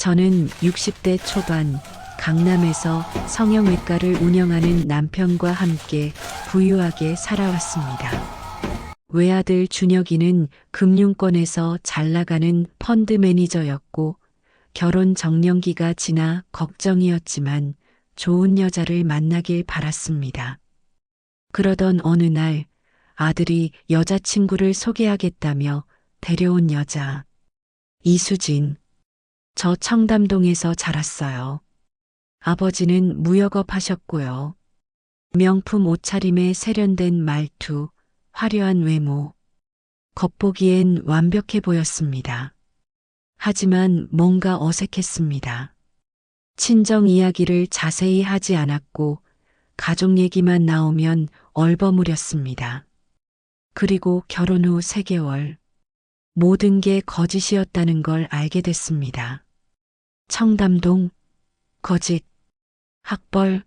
저는 60대 초반 강남에서 성형외과를 운영하는 남편과 함께 부유하게 살아왔습니다. 외아들 준혁이는 금융권에서 잘 나가는 펀드 매니저였고 결혼 정년기가 지나 걱정이었지만 좋은 여자를 만나길 바랐습니다. 그러던 어느 날 아들이 여자친구를 소개하겠다며 데려온 여자 이수진. 저 청담동에서 자랐어요. 아버지는 무역업 하셨고요. 명품 옷차림에 세련된 말투, 화려한 외모. 겉보기엔 완벽해 보였습니다. 하지만 뭔가 어색했습니다. 친정 이야기를 자세히 하지 않았고 가족 얘기만 나오면 얼버무렸습니다. 그리고 결혼 후 3개월 모든 게 거짓이었다는 걸 알게 됐습니다. 청담동, 거짓, 학벌,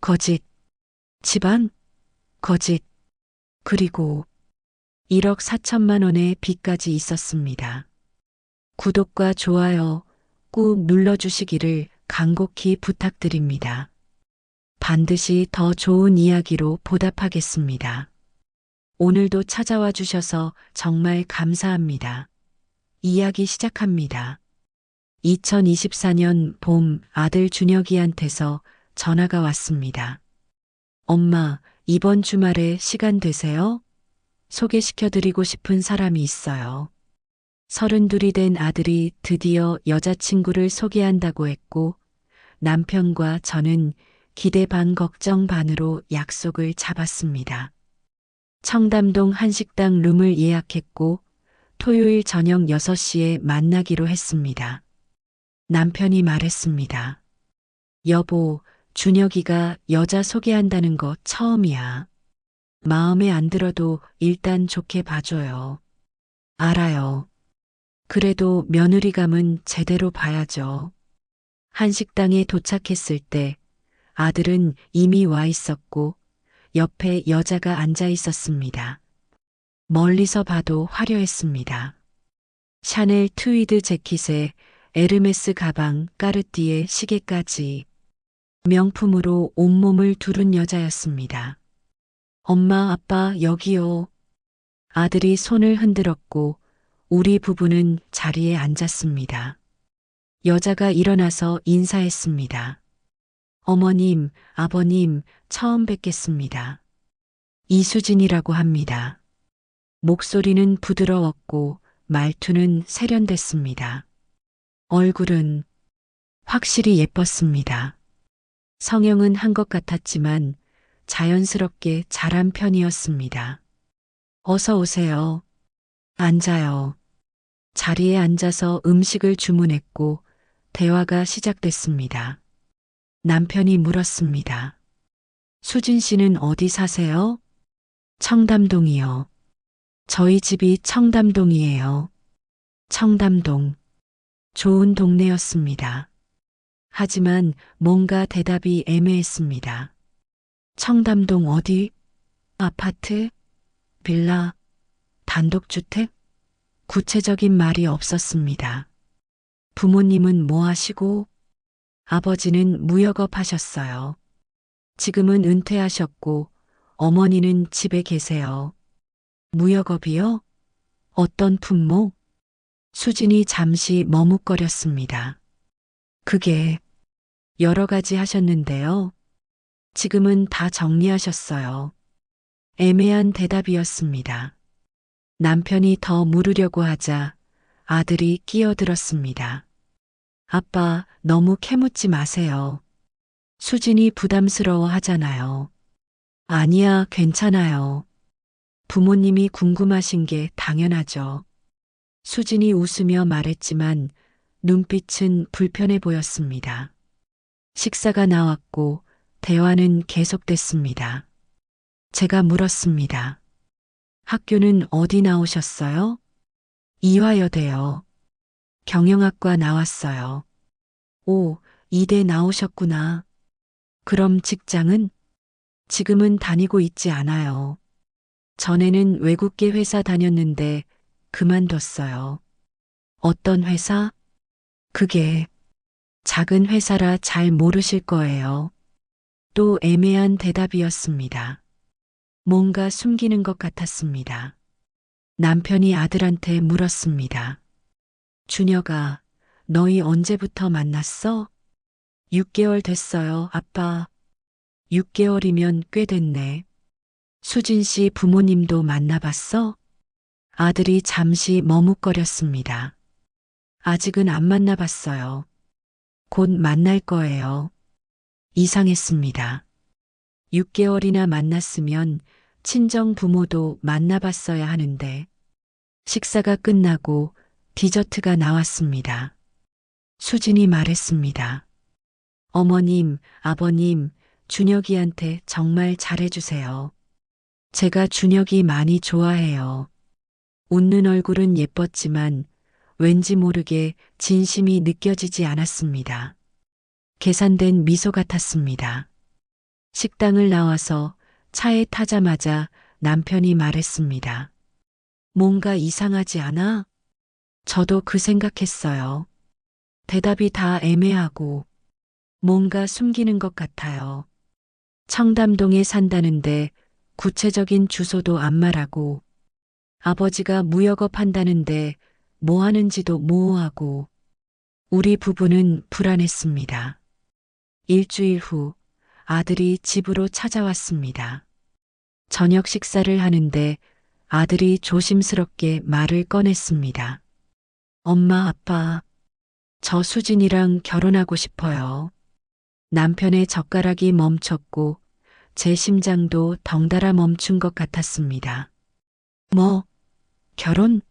거짓, 집안, 거짓, 그리고 1억 4천만 원의 빚까지 있었습니다. 구독과 좋아요 꾹 눌러주시기를 간곡히 부탁드립니다. 반드시 더 좋은 이야기로 보답하겠습니다. 오늘도 찾아와 주셔서 정말 감사합니다. 이야기 시작합니다. 2024년 봄 아들 준혁이한테서 전화가 왔습니다. 엄마, 이번 주말에 시간 되세요? 소개시켜드리고 싶은 사람이 있어요. 32이 된 아들이 드디어 여자친구를 소개한다고 했고 남편과 저는 기대 반 걱정 반으로 약속을 잡았습니다. 청담동 한식당 룸을 예약했고 토요일 저녁 6시에 만나기로 했습니다. 남편이 말했습니다. 여보, 준혁이가 여자 소개한다는 거 처음이야. 마음에 안 들어도 일단 좋게 봐줘요. 알아요. 그래도 며느리감은 제대로 봐야죠. 한식당에 도착했을 때 아들은 이미 와 있었고 옆에 여자가 앉아 있었습니다. 멀리서 봐도 화려했습니다. 샤넬 트위드 재킷에 에르메스 가방, 까르띠에 시계까지 명품으로 온몸을 두른 여자였습니다. 엄마, 아빠, 여기요. 아들이 손을 흔들었고 우리 부부는 자리에 앉았습니다. 여자가 일어나서 인사했습니다. 어머님, 아버님, 처음 뵙겠습니다. 이수진이라고 합니다. 목소리는 부드러웠고 말투는 세련됐습니다. 얼굴은 확실히 예뻤습니다. 성형은 한 것 같았지만 자연스럽게 자란 편이었습니다. 어서 오세요. 앉아요. 자리에 앉아서 음식을 주문했고 대화가 시작됐습니다. 남편이 물었습니다. 수진 씨는 어디 사세요? 청담동이요. 저희 집이 청담동이에요. 청담동. 좋은 동네였습니다. 하지만 뭔가 대답이 애매했습니다. 청담동 어디? 아파트? 빌라? 단독주택? 구체적인 말이 없었습니다. 부모님은 뭐 하시고? 아버지는 무역업 하셨어요. 지금은 은퇴하셨고 어머니는 집에 계세요. 무역업이요? 어떤 품목? 수진이 잠시 머뭇거렸습니다. 그게 여러 가지 하셨는데요. 지금은 다 정리하셨어요. 애매한 대답이었습니다. 남편이 더 물으려고 하자 아들이 끼어들었습니다. 아빠, 너무 캐묻지 마세요. 수진이 부담스러워 하잖아요. 아니야, 괜찮아요. 부모님이 궁금하신 게 당연하죠. 수진이 웃으며 말했지만 눈빛은 불편해 보였습니다. 식사가 나왔고 대화는 계속됐습니다. 제가 물었습니다. 학교는 어디 나오셨어요? 이화여대요. 경영학과 나왔어요. 오, 이대 나오셨구나. 그럼 직장은? 지금은 다니고 있지 않아요. 전에는 외국계 회사 다녔는데 그만뒀어요. 어떤 회사? 그게 작은 회사라 잘 모르실 거예요. 또 애매한 대답이었습니다. 뭔가 숨기는 것 같았습니다. 남편이 아들한테 물었습니다. 준혁아, 너희 언제부터 만났어? 6개월 됐어요, 아빠. 6개월이면 꽤 됐네. 수진 씨 부모님도 만나봤어? 아들이 잠시 머뭇거렸습니다. 아직은 안 만나봤어요. 곧 만날 거예요. 이상했습니다. 6개월이나 만났으면 친정 부모도 만나봤어야 하는데 식사가 끝나고 디저트가 나왔습니다. 수진이 말했습니다. 어머님, 아버님, 준혁이한테 정말 잘해주세요. 제가 준혁이 많이 좋아해요. 웃는 얼굴은 예뻤지만 왠지 모르게 진심이 느껴지지 않았습니다. 계산된 미소 같았습니다. 식당을 나와서 차에 타자마자 남편이 말했습니다. 뭔가 이상하지 않아? 저도 그 생각했어요. 대답이 다 애매하고 뭔가 숨기는 것 같아요. 청담동에 산다는데 구체적인 주소도 안 말하고 아버지가 무역업 한다는데 뭐 하는지도 모호하고 우리 부부는 불안했습니다. 일주일 후 아들이 집으로 찾아왔습니다. 저녁 식사를 하는데 아들이 조심스럽게 말을 꺼냈습니다. 엄마, 아빠, 저 수진이랑 결혼하고 싶어요. 남편의 젓가락이 멈췄고 제 심장도 덩달아 멈춘 것 같았습니다. 뭐, 결혼?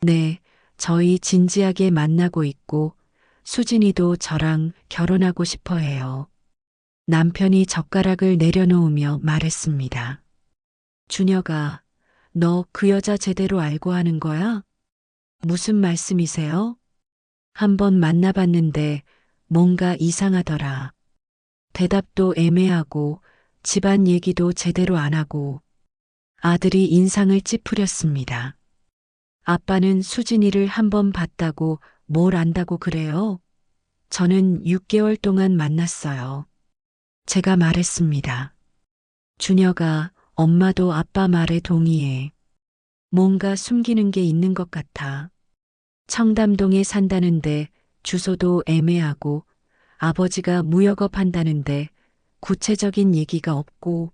네, 저희 진지하게 만나고 있고 수진이도 저랑 결혼하고 싶어 해요. 남편이 젓가락을 내려놓으며 말했습니다. 준혁아, 너 그 여자 제대로 알고 하는 거야? 무슨 말씀이세요? 한번 만나봤는데 뭔가 이상하더라. 대답도 애매하고 집안 얘기도 제대로 안 하고 아들이 인상을 찌푸렸습니다. 아빠는 수진이를 한번 봤다고 뭘 안다고 그래요? 저는 6개월 동안 만났어요. 제가 말했습니다. 준혁아, 엄마도 아빠 말에 동의해. 뭔가 숨기는 게 있는 것 같아. 청담동에 산다는데 주소도 애매하고 아버지가 무역업 한다는데 구체적인 얘기가 없고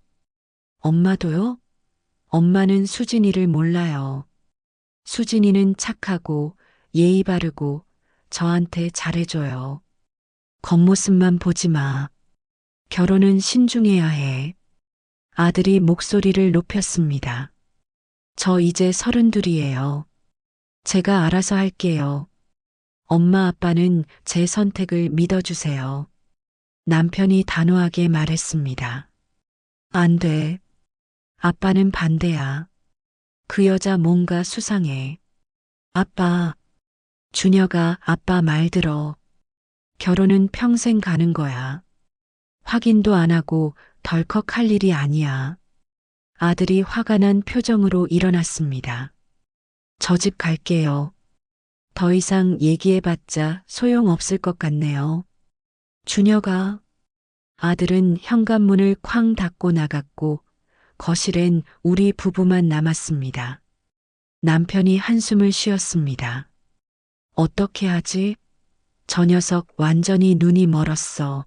엄마도요? 엄마는 수진이를 몰라요. 수진이는 착하고 예의 바르고 저한테 잘해줘요. 겉모습만 보지 마. 결혼은 신중해야 해. 아들이 목소리를 높였습니다. 저 이제 32이에요. 제가 알아서 할게요. 엄마 아빠는 제 선택을 믿어주세요. 남편이 단호하게 말했습니다. 안 돼. 아빠는 반대야. 그 여자 뭔가 수상해. 아빠, 준혁아, 아빠 말 들어. 결혼은 평생 가는 거야. 확인도 안 하고 덜컥 할 일이 아니야. 아들이 화가 난 표정으로 일어났습니다. 저 집 갈게요. 더 이상 얘기해봤자 소용없을 것 같네요. 준혁아. 아들은 현관문을 쾅 닫고 나갔고 거실엔 우리 부부만 남았습니다. 남편이 한숨을 쉬었습니다. 어떻게 하지? 저 녀석 완전히 눈이 멀었어.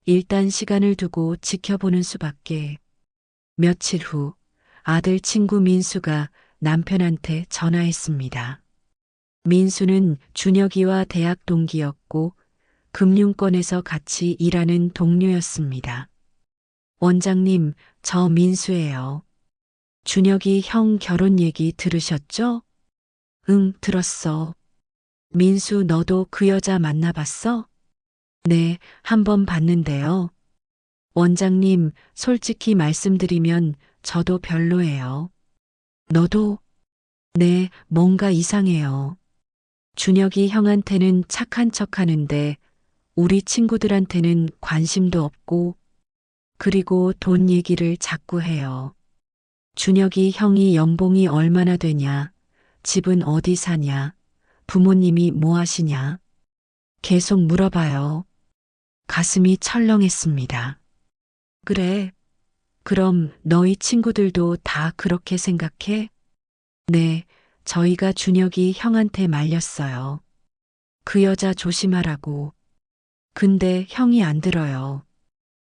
일단 시간을 두고 지켜보는 수밖에. 며칠 후 아들 친구 민수가 남편한테 전화했습니다. 민수는 준혁이와 대학 동기였고 금융권에서 같이 일하는 동료였습니다. 원장님, 저 민수예요. 준혁이 형 결혼 얘기 들으셨죠? 응, 들었어. 민수, 너도 그 여자 만나봤어? 네, 한번 봤는데요. 원장님, 솔직히 말씀드리면 저도 별로예요. 너도? 네, 뭔가 이상해요. 준혁이 형한테는 착한 척 하는데 우리 친구들한테는 관심도 없고 그리고 돈 얘기를 자꾸 해요. 준혁이 형이 연봉이 얼마나 되냐, 집은 어디 사냐, 부모님이 뭐 하시냐. 계속 물어봐요. 가슴이 철렁했습니다. 그래, 그럼 너희 친구들도 다 그렇게 생각해? 네, 저희가 준혁이 형한테 말렸어요. 그 여자 조심하라고. 근데 형이 안 들어요.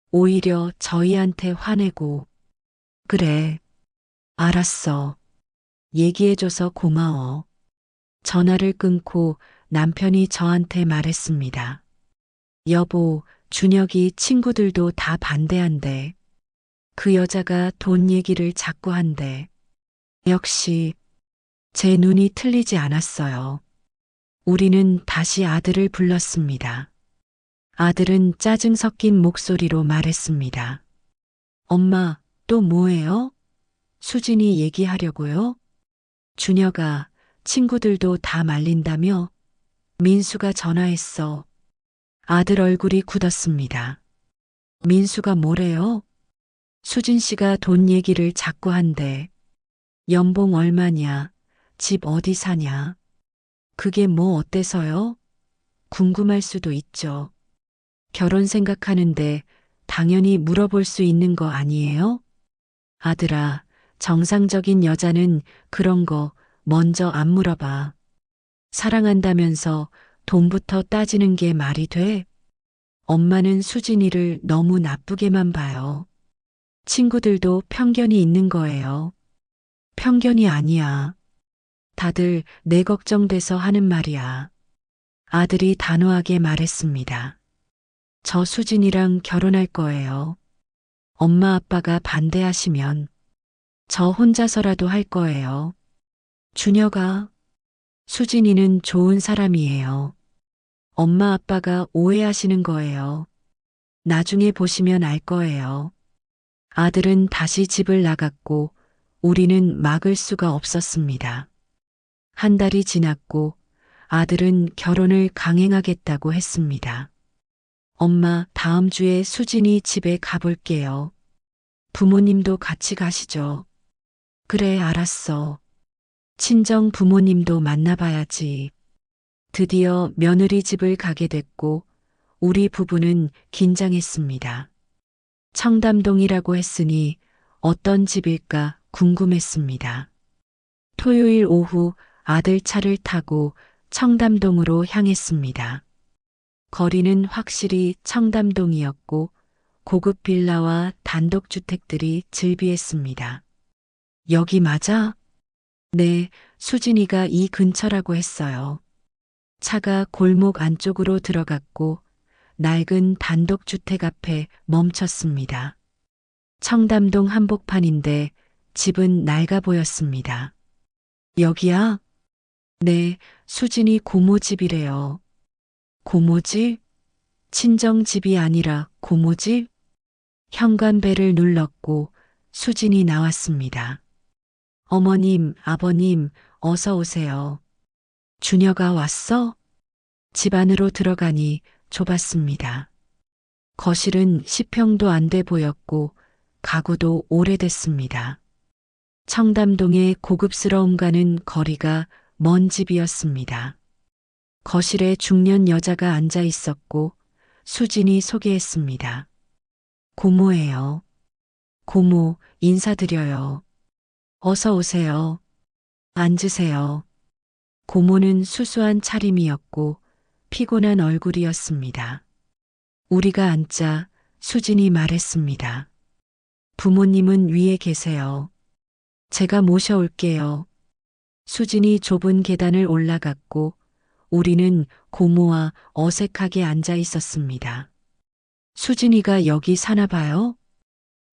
오히려 저희한테 화내고. 그래, 알았어. 얘기해줘서 고마워. 전화를 끊고 남편이 저한테 말했습니다. 여보, 준혁이 친구들도 다 반대한대. 그 여자가 돈 얘기를 자꾸 한대. 역시 제 눈이 틀리지 않았어요. 우리는 다시 아들을 불렀습니다. 아들은 짜증 섞인 목소리로 말했습니다. 엄마, 또 뭐예요? 수진이 얘기하려고요? 준혁아, 친구들도 다 말린다며? 민수가 전화했어. 아들 얼굴이 굳었습니다. 민수가 뭐래요? 수진 씨가 돈 얘기를 자꾸 한대. 연봉 얼마냐? 집 어디 사냐? 그게 뭐 어때서요? 궁금할 수도 있죠. 결혼 생각하는데 당연히 물어볼 수 있는 거 아니에요? 아들아, 정상적인 여자는 그런 거 먼저 안 물어봐. 사랑한다면서 돈부터 따지는 게 말이 돼? 엄마는 수진이를 너무 나쁘게만 봐요. 친구들도 편견이 있는 거예요. 편견이 아니야. 다들 내 걱정돼서 하는 말이야. 아들이 단호하게 말했습니다. 저 수진이랑 결혼할 거예요. 엄마 아빠가 반대하시면 저 혼자서라도 할 거예요. 준혁아, 수진이는 좋은 사람이에요. 엄마 아빠가 오해하시는 거예요. 나중에 보시면 알 거예요. 아들은 다시 집을 나갔고 우리는 막을 수가 없었습니다. 한 달이 지났고 아들은 결혼을 강행하겠다고 했습니다. 엄마, 다음 주에 수진이 집에 가볼게요. 부모님도 같이 가시죠. 그래, 알았어. 친정 부모님도 만나봐야지. 드디어 며느리 집을 가게 됐고 우리 부부는 긴장했습니다. 청담동이라고 했으니 어떤 집일까 궁금했습니다. 토요일 오후 아들 차를 타고 청담동으로 향했습니다. 거리는 확실히 청담동이었고 고급 빌라와 단독주택들이 즐비했습니다. 여기 맞아? 네, 수진이가 이 근처라고 했어요. 차가 골목 안쪽으로 들어갔고 낡은 단독주택 앞에 멈췄습니다. 청담동 한복판인데 집은 낡아 보였습니다. 여기야? 네, 수진이 고모 집이래요. 고모집? 친정집이 아니라 고모집? 현관벨을 눌렀고 수진이 나왔습니다. 어머님, 아버님, 어서 오세요. 준혁아 왔어? 집 안으로 들어가니 좁았습니다. 거실은 10평도 안 돼 보였고 가구도 오래됐습니다. 청담동의 고급스러움과는 거리가 먼 집이었습니다. 거실에 중년 여자가 앉아 있었고 수진이 소개했습니다. 고모예요. 고모, 인사드려요. 어서 오세요. 앉으세요. 고모는 수수한 차림이었고 피곤한 얼굴이었습니다. 우리가 앉자 수진이 말했습니다. 부모님은 위에 계세요. 제가 모셔올게요. 수진이 좁은 계단을 올라갔고 우리는 고모와 어색하게 앉아 있었습니다. 수진이가 여기 사나 봐요?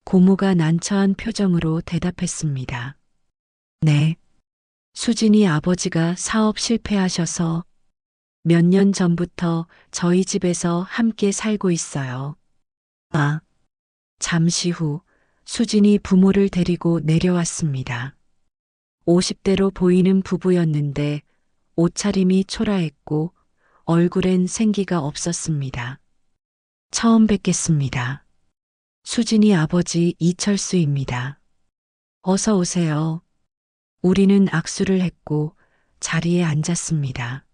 고모가 난처한 표정으로 대답했습니다. 네. 수진이 아버지가 사업 실패하셔서 몇 년 전부터 저희 집에서 함께 살고 있어요. 아, 잠시 후 수진이 부모를 데리고 내려왔습니다. 50대로 보이는 부부였는데 옷차림이 초라했고 얼굴엔 생기가 없었습니다. 처음 뵙겠습니다. 수진이 아버지 이철수입니다. 어서 오세요. 우리는 악수를 했고 자리에 앉았습니다.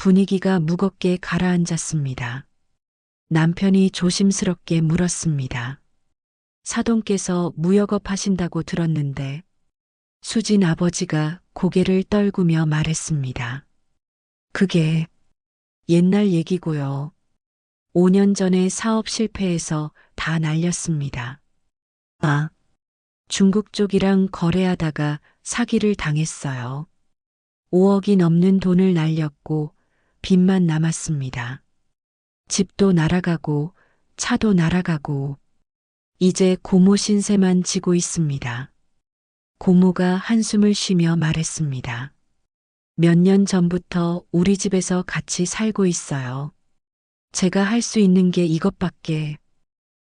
분위기가 무겁게 가라앉았습니다. 남편이 조심스럽게 물었습니다. 사돈께서 무역업 하신다고 들었는데 수진 아버지가 고개를 떨구며 말했습니다. 그게 옛날 얘기고요. 5년 전에 사업 실패해서 다 날렸습니다. 아, 중국 쪽이랑 거래하다가 사기를 당했어요. 5억이 넘는 돈을 날렸고 빚만 남았습니다. 집도 날아가고 차도 날아가고 이제 고모 신세만 지고 있습니다. 고모가 한숨을 쉬며 말했습니다. 몇 년 전부터 우리 집에서 같이 살고 있어요. 제가 할 수 있는 게 이것밖에.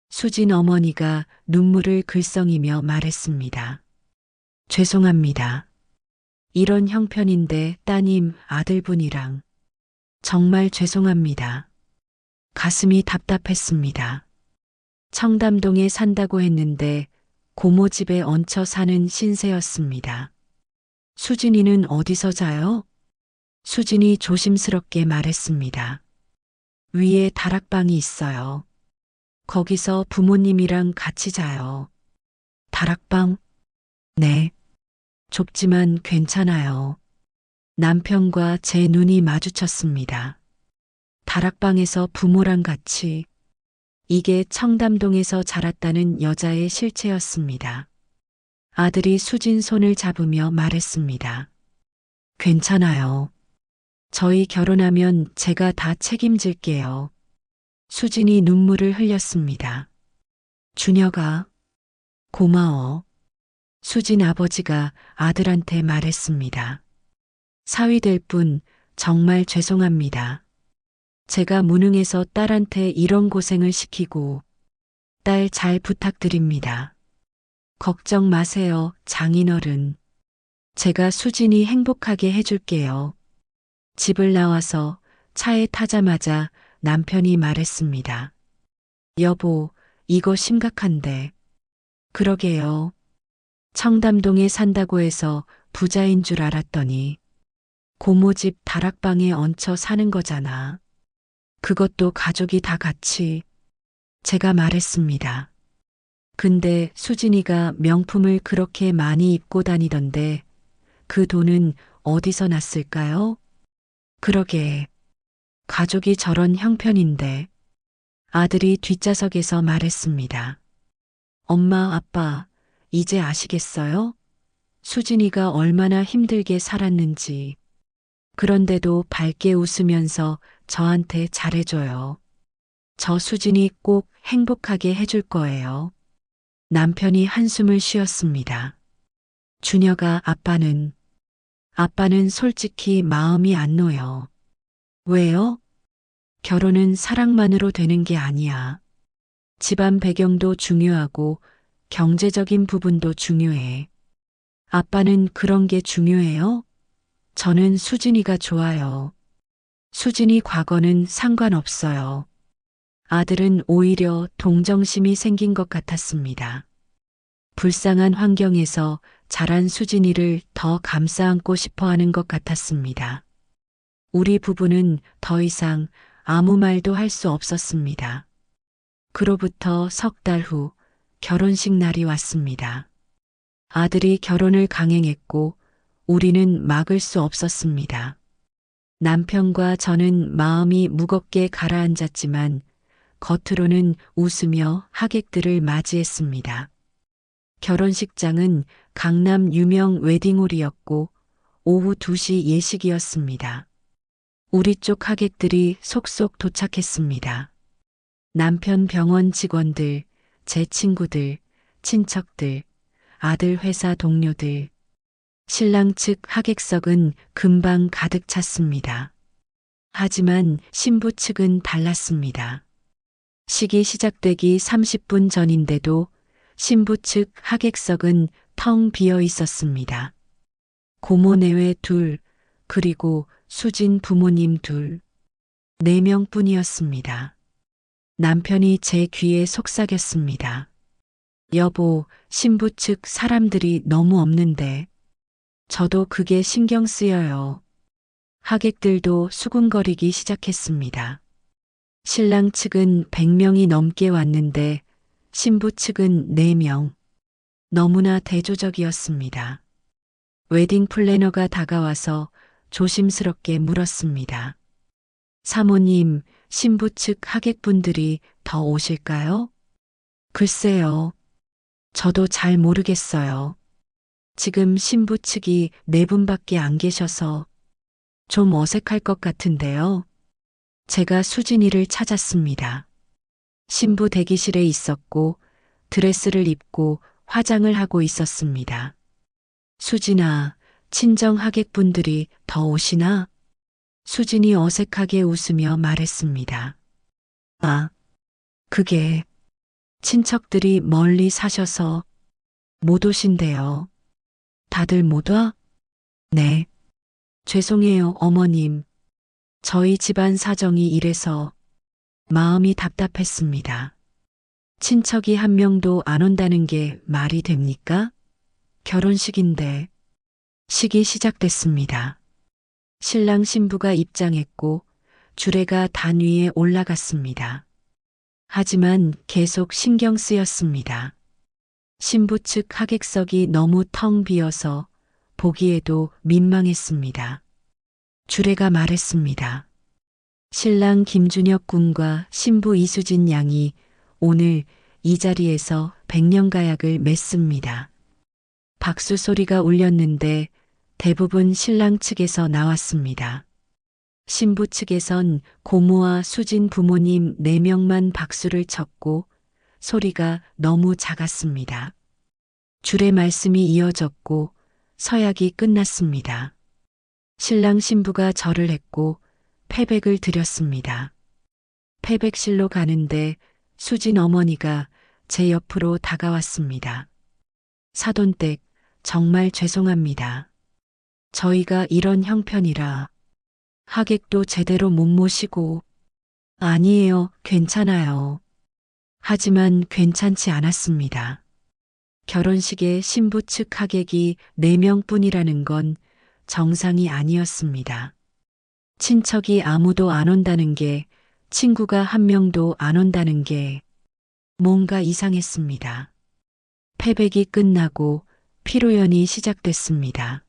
수진 어머니가 눈물을 글썽이며 말했습니다. 죄송합니다. 이런 형편인데 따님 아들분이랑 정말 죄송합니다. 가슴이 답답했습니다. 청담동에 산다고 했는데 고모 집에 얹혀 사는 신세였습니다. 수진이는 어디서 자요? 수진이 조심스럽게 말했습니다. 위에 다락방이 있어요. 거기서 부모님이랑 같이 자요. 다락방? 네. 좁지만 괜찮아요. 남편과 제 눈이 마주쳤습니다. 다락방에서 부모랑 같이. 이게 청담동에서 자랐다는 여자의 실체였습니다. 아들이 수진 손을 잡으며 말했습니다. 괜찮아요. 저희 결혼하면 제가 다 책임질게요. 수진이 눈물을 흘렸습니다. 준혁아, 고마워. 수진 아버지가 아들한테 말했습니다. 사위 될 분 정말 죄송합니다. 제가 무능해서 딸한테 이런 고생을 시키고 딸 잘 부탁드립니다. 걱정 마세요, 장인어른. 제가 수진이 행복하게 해줄게요. 집을 나와서 차에 타자마자 남편이 말했습니다. 여보, 이거 심각한데. 그러게요. 청담동에 산다고 해서 부자인 줄 알았더니 고모 집 다락방에 얹혀 사는 거잖아. 그것도 가족이 다 같이. 제가 말했습니다. 근데 수진이가 명품을 그렇게 많이 입고 다니던데 그 돈은 어디서 났을까요? 그러게. 가족이 저런 형편인데. 아들이 뒷좌석에서 말했습니다. 엄마, 아빠, 이제 아시겠어요? 수진이가 얼마나 힘들게 살았는지. 그런데도 밝게 웃으면서 저한테 잘해줘요. 저 수진이 꼭 행복하게 해줄 거예요. 남편이 한숨을 쉬었습니다. 준혁아, 아빠는 솔직히 마음이 안 놓여. 왜요? 결혼은 사랑만으로 되는 게 아니야. 집안 배경도 중요하고 경제적인 부분도 중요해. 아빠는 그런 게 중요해요? 저는 수진이가 좋아요. 수진이 과거는 상관없어요. 아들은 오히려 동정심이 생긴 것 같았습니다. 불쌍한 환경에서 자란 수진이를 더 감싸 안고 싶어 하는 것 같았습니다. 우리 부부는 더 이상 아무 말도 할 수 없었습니다. 그로부터 석 달 후 결혼식 날이 왔습니다. 아들이 결혼을 강행했고 우리는 막을 수 없었습니다. 남편과 저는 마음이 무겁게 가라앉았지만 겉으로는 웃으며 하객들을 맞이했습니다. 결혼식장은 강남 유명 웨딩홀이었고 오후 2시 예식이었습니다. 우리 쪽 하객들이 속속 도착했습니다. 남편 병원 직원들, 제 친구들, 친척들, 아들 회사 동료들. 신랑 측 하객석은 금방 가득 찼습니다. 하지만 신부 측은 달랐습니다. 식이 시작되기 30분 전인데도 신부 측 하객석은 텅 비어 있었습니다. 고모 내외 둘, 그리고 수진 부모님 둘, 4명뿐이었습니다. 남편이 제 귀에 속삭였습니다. 여보, 신부 측 사람들이 너무 없는데. 저도 그게 신경 쓰여요. 하객들도 수군거리기 시작했습니다. 신랑 측은 100명이 넘게 왔는데 신부 측은 4명. 너무나 대조적이었습니다. 웨딩 플래너가 다가와서 조심스럽게 물었습니다. 사모님, 신부 측 하객분들이 더 오실까요? 글쎄요. 저도 잘 모르겠어요. 지금 신부 측이 4분밖에 안 계셔서 좀 어색할 것 같은데요. 제가 수진이를 찾았습니다. 신부 대기실에 있었고 드레스를 입고 화장을 하고 있었습니다. 수진아, 친정 하객분들이 더 오시나? 수진이 어색하게 웃으며 말했습니다. 아, 그게 친척들이 멀리 사셔서 못 오신대요. 다들 못 와? 네. 죄송해요, 어머님. 저희 집안 사정이 이래서 마음이 답답했습니다. 친척이 한 명도 안 온다는 게 말이 됩니까? 결혼식인데 식이 시작됐습니다. 신랑 신부가 입장했고 주례가 단 위에 올라갔습니다. 하지만 계속 신경 쓰였습니다. 신부 측 하객석이 너무 텅 비어서 보기에도 민망했습니다. 주례가 말했습니다. 신랑 김준혁 군과 신부 이수진 양이 오늘 이 자리에서 백년가약을 맺습니다. 박수 소리가 울렸는데 대부분 신랑 측에서 나왔습니다. 신부 측에선 고모와 수진 부모님 4명만 박수를 쳤고 소리가 너무 작았습니다. 주례 말씀이 이어졌고 서약이 끝났습니다. 신랑 신부가 절을 했고 패백을 드렸습니다. 패백실로 가는데 수진 어머니가 제 옆으로 다가왔습니다. 사돈댁, 정말 죄송합니다. 저희가 이런 형편이라 하객도 제대로 못 모시고 아니에요, 괜찮아요. 하지만 괜찮지 않았습니다. 결혼식에 신부 측 하객이 4명뿐이라는 건 정상이 아니었습니다. 친척이 아무도 안 온다는 게, 친구가 한 명도 안 온다는 게 뭔가 이상했습니다. 패백이 끝나고 피로연이 시작됐습니다.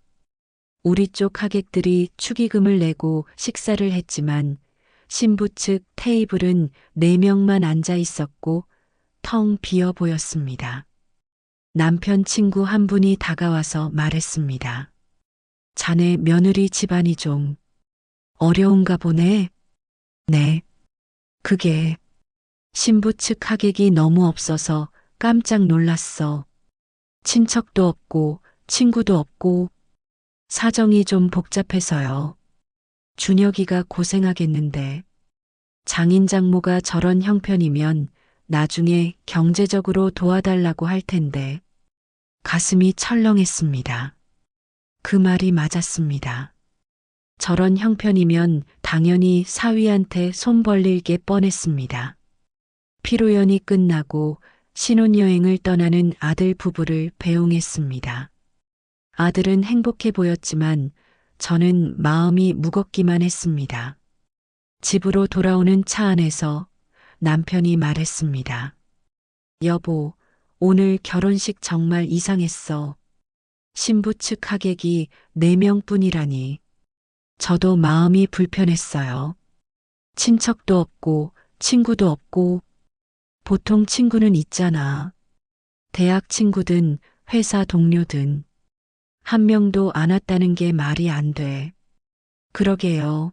우리 쪽 하객들이 축의금을 내고 식사를 했지만 신부 측 테이블은 4명만 앉아 있었고 텅 비어 보였습니다. 남편 친구 한 분이 다가와서 말했습니다. 자네 며느리 집안이 좀 어려운가 보네. 네. 그게 신부 측 하객이 너무 없어서 깜짝 놀랐어. 친척도 없고 친구도 없고 사정이 좀 복잡해서요. 준혁이가 고생하겠는데 장인 장모가 저런 형편이면 나중에 경제적으로 도와달라고 할 텐데 가슴이 철렁했습니다. 그 말이 맞았습니다. 저런 형편이면 당연히 사위한테 손 벌릴 게 뻔했습니다. 피로연이 끝나고 신혼여행을 떠나는 아들 부부를 배웅했습니다. 아들은 행복해 보였지만 저는 마음이 무겁기만 했습니다. 집으로 돌아오는 차 안에서 남편이 말했습니다. 여보, 오늘 결혼식 정말 이상했어. 신부 측 하객이 4명뿐이라니. 저도 마음이 불편했어요. 친척도 없고 친구도 없고 보통 친구는 있잖아. 대학 친구든 회사 동료든 한 명도 안 왔다는 게 말이 안 돼. 그러게요.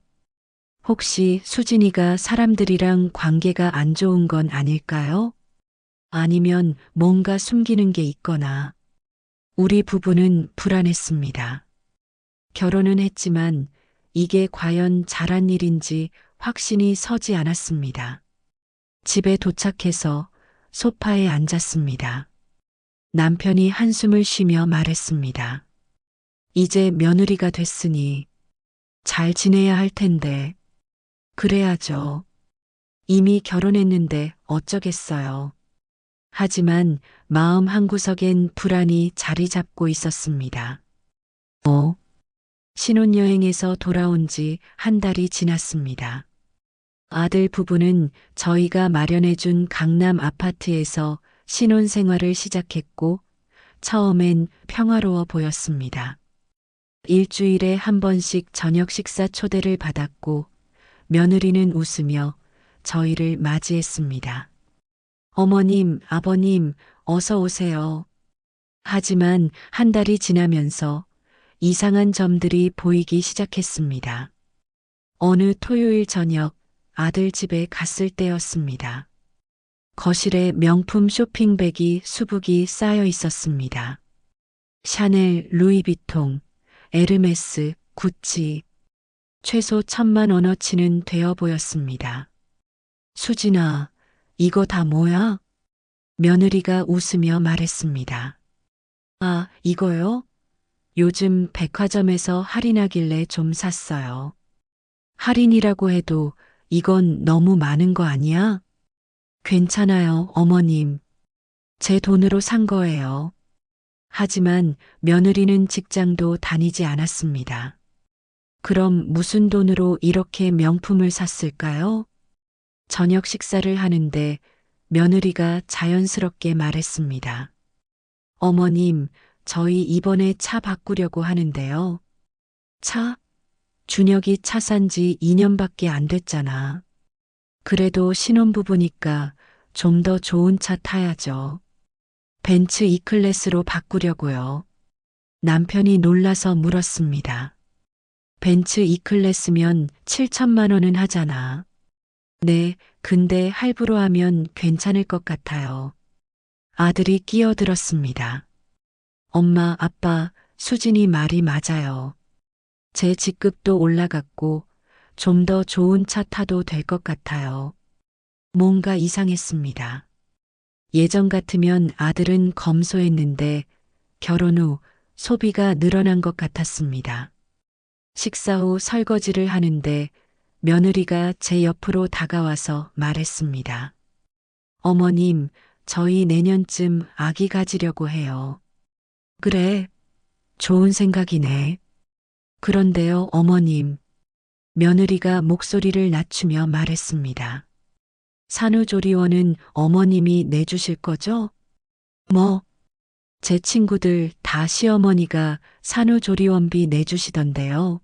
혹시 수진이가 사람들이랑 관계가 안 좋은 건 아닐까요? 아니면 뭔가 숨기는 게 있거나. 우리 부부는 불안했습니다. 결혼은 했지만 이게 과연 잘한 일인지 확신이 서지 않았습니다. 집에 도착해서 소파에 앉았습니다. 남편이 한숨을 쉬며 말했습니다. 이제 며느리가 됐으니 잘 지내야 할 텐데. 그래야죠. 이미 결혼했는데 어쩌겠어요. 하지만 마음 한구석엔 불안이 자리 잡고 있었습니다. 신혼여행에서 돌아온 지 한 달이 지났습니다. 아들 부부는 저희가 마련해준 강남 아파트에서 신혼생활을 시작했고, 처음엔 평화로워 보였습니다. 일주일에 한 번씩 저녁 식사 초대를 받았고, 며느리는 웃으며 저희를 맞이했습니다. 어머님, 아버님, 어서 오세요. 하지만 한 달이 지나면서 이상한 점들이 보이기 시작했습니다. 어느 토요일 저녁 아들 집에 갔을 때였습니다. 거실에 명품 쇼핑백이 수북이 쌓여 있었습니다. 샤넬, 루이비통, 에르메스, 구찌, 최소 1,000만 원어치는 되어 보였습니다. 수진아, 이거 다 뭐야? 며느리가 웃으며 말했습니다. 아, 이거요? 요즘 백화점에서 할인하길래 좀 샀어요. 할인이라고 해도 이건 너무 많은 거 아니야? 괜찮아요, 어머님. 제 돈으로 산 거예요. 하지만 며느리는 직장도 다니지 않았습니다. 그럼 무슨 돈으로 이렇게 명품을 샀을까요? 저녁 식사를 하는데 며느리가 자연스럽게 말했습니다. 어머님, 저희 이번에 차 바꾸려고 하는데요. 차? 준혁이 차 산 지 2년밖에 안 됐잖아. 그래도 신혼부부니까 좀 더 좋은 차 타야죠. 벤츠 E클래스로 바꾸려고요. 남편이 놀라서 물었습니다. 벤츠 E클래스면 7천만 원은 하잖아. 네, 근데 할부로 하면 괜찮을 것 같아요. 아들이 끼어들었습니다. 엄마, 아빠, 수진이 말이 맞아요. 제 직급도 올라갔고 좀 더 좋은 차 타도 될 것 같아요. 뭔가 이상했습니다. 예전 같으면 아들은 검소했는데 결혼 후 소비가 늘어난 것 같았습니다. 식사 후 설거지를 하는데 며느리가 제 옆으로 다가와서 말했습니다. 어머님, 저희 내년쯤 아기 가지려고 해요. 그래, 좋은 생각이네. 그런데요, 어머님. 며느리가 목소리를 낮추며 말했습니다. 산후조리원은 어머님이 내주실 거죠? 뭐, 제 친구들 다 시어머니가 산후조리원비 내주시던데요.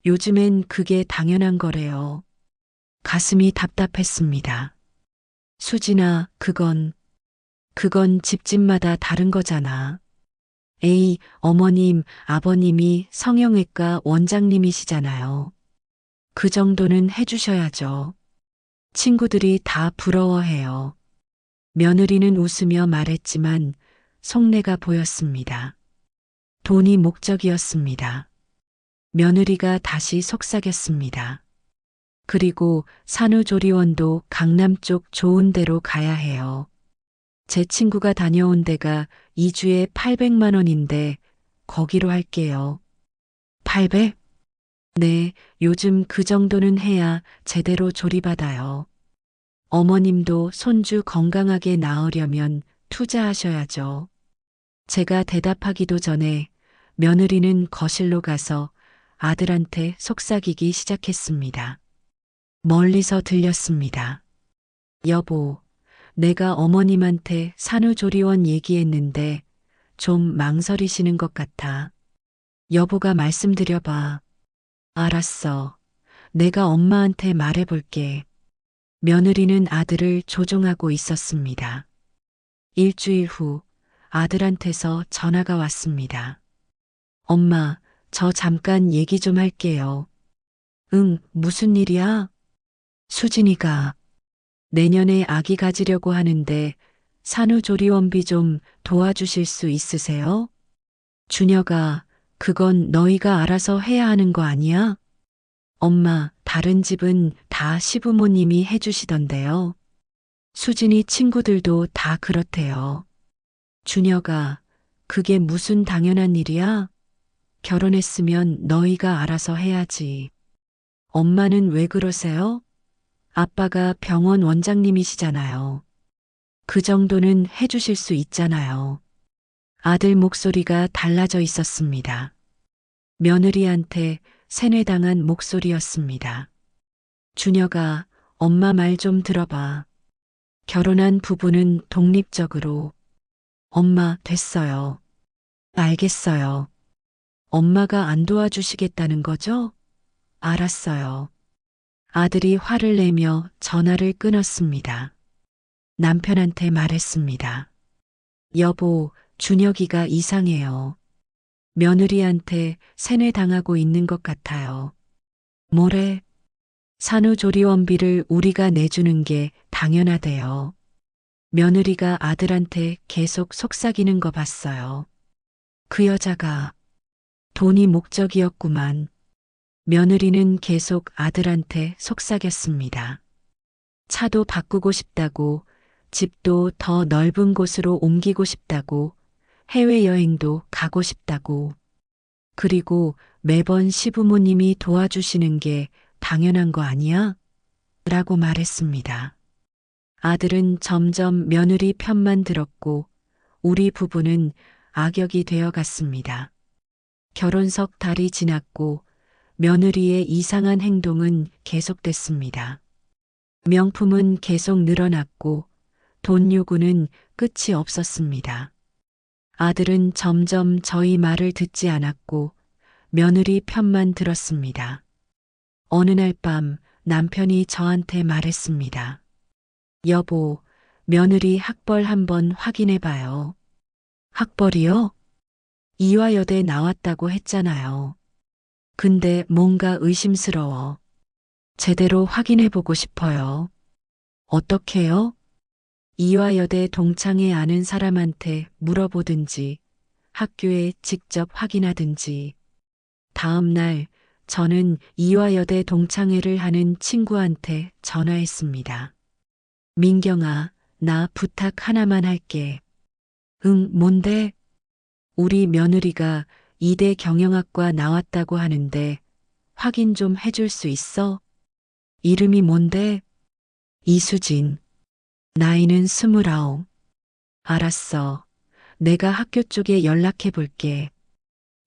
요즘엔 그게 당연한 거래요. 가슴이 답답했습니다. 수진아, 그건 집집마다 다른 거잖아. 에이, 어머님, 아버님이 성형외과 원장님이시잖아요. 그 정도는 해주셔야죠. 친구들이 다 부러워해요. 며느리는 웃으며 말했지만 속내가 보였습니다. 돈이 목적이었습니다. 며느리가 다시 속삭였습니다. 그리고 산후조리원도 강남 쪽 좋은 데로 가야 해요. 제 친구가 다녀온 데가 2주에 800만 원인데 거기로 할게요. 800? 네, 요즘 그 정도는 해야 제대로 조리받아요. 어머님도 손주 건강하게 낳으려면 투자하셔야죠. 제가 대답하기도 전에 며느리는 거실로 가서 아들한테 속삭이기 시작했습니다. 멀리서 들렸습니다. 여보, 내가 어머님한테 산후조리원 얘기했는데 좀 망설이시는 것 같아. 여보가 말씀드려봐. 알았어. 내가 엄마한테 말해볼게. 며느리는 아들을 조종하고 있었습니다. 일주일 후 아들한테서 전화가 왔습니다. 엄마, 저 잠깐 얘기 좀 할게요. 응, 무슨 일이야? 수진이가 내년에 아기 가지려고 하는데 산후조리원비 좀 도와주실 수 있으세요? 준혁아, 그건 너희가 알아서 해야 하는 거 아니야? 엄마, 다른 집은 다 시부모님이 해주시던데요. 수진이 친구들도 다 그렇대요. 준혁아, 그게 무슨 당연한 일이야? 결혼했으면 너희가 알아서 해야지. 엄마는 왜 그러세요? 아빠가 병원 원장님이시잖아요. 그 정도는 해주실 수 있잖아요. 아들 목소리가 달라져 있었습니다. 며느리한테 세뇌당한 목소리였습니다. 준혁아, 엄마 말 좀 들어봐. 결혼한 부부는 독립적으로. 엄마, 됐어요. 알겠어요. 엄마가 안 도와주시겠다는 거죠? 알았어요. 아들이 화를 내며 전화를 끊었습니다. 남편한테 말했습니다. 여보, 준혁이가 이상해요. 며느리한테 세뇌당하고 있는 것 같아요. 뭐래? 산후조리원비를 우리가 내주는 게 당연하대요. 며느리가 아들한테 계속 속삭이는 거 봤어요. 그 여자가 돈이 목적이었구만. 며느리는 계속 아들한테 속삭였습니다. 차도 바꾸고 싶다고, 집도 더 넓은 곳으로 옮기고 싶다고, 해외여행도 가고 싶다고. 그리고 매번 시부모님이 도와주시는 게 당연한 거 아니야? 라고 말했습니다. 아들은 점점 며느리 편만 들었고 우리 부부는 악역이 되어 갔습니다. 결혼석 달이 지났고 며느리의 이상한 행동은 계속됐습니다. 명품은 계속 늘어났고 돈 요구는 끝이 없었습니다. 아들은 점점 저희 말을 듣지 않았고 며느리 편만 들었습니다. 어느 날 밤 남편이 저한테 말했습니다. 여보, 며느리 학벌 한번 확인해 봐요. 학벌이요? 이화여대 나왔다고 했잖아요. 근데 뭔가 의심스러워. 제대로 확인해 보고 싶어요. 어떻게요? 이화여대 동창회 아는 사람한테 물어보든지 학교에 직접 확인하든지. 다음 날 저는 이화여대 동창회를 하는 친구한테 전화했습니다. 민경아, 나 부탁 하나만 할게. 응, 뭔데? 우리 며느리가 이대 경영학과 나왔다고 하는데 확인 좀 해줄 수 있어? 이름이 뭔데? 이수진. 나이는 29. 알았어. 내가 학교 쪽에 연락해 볼게.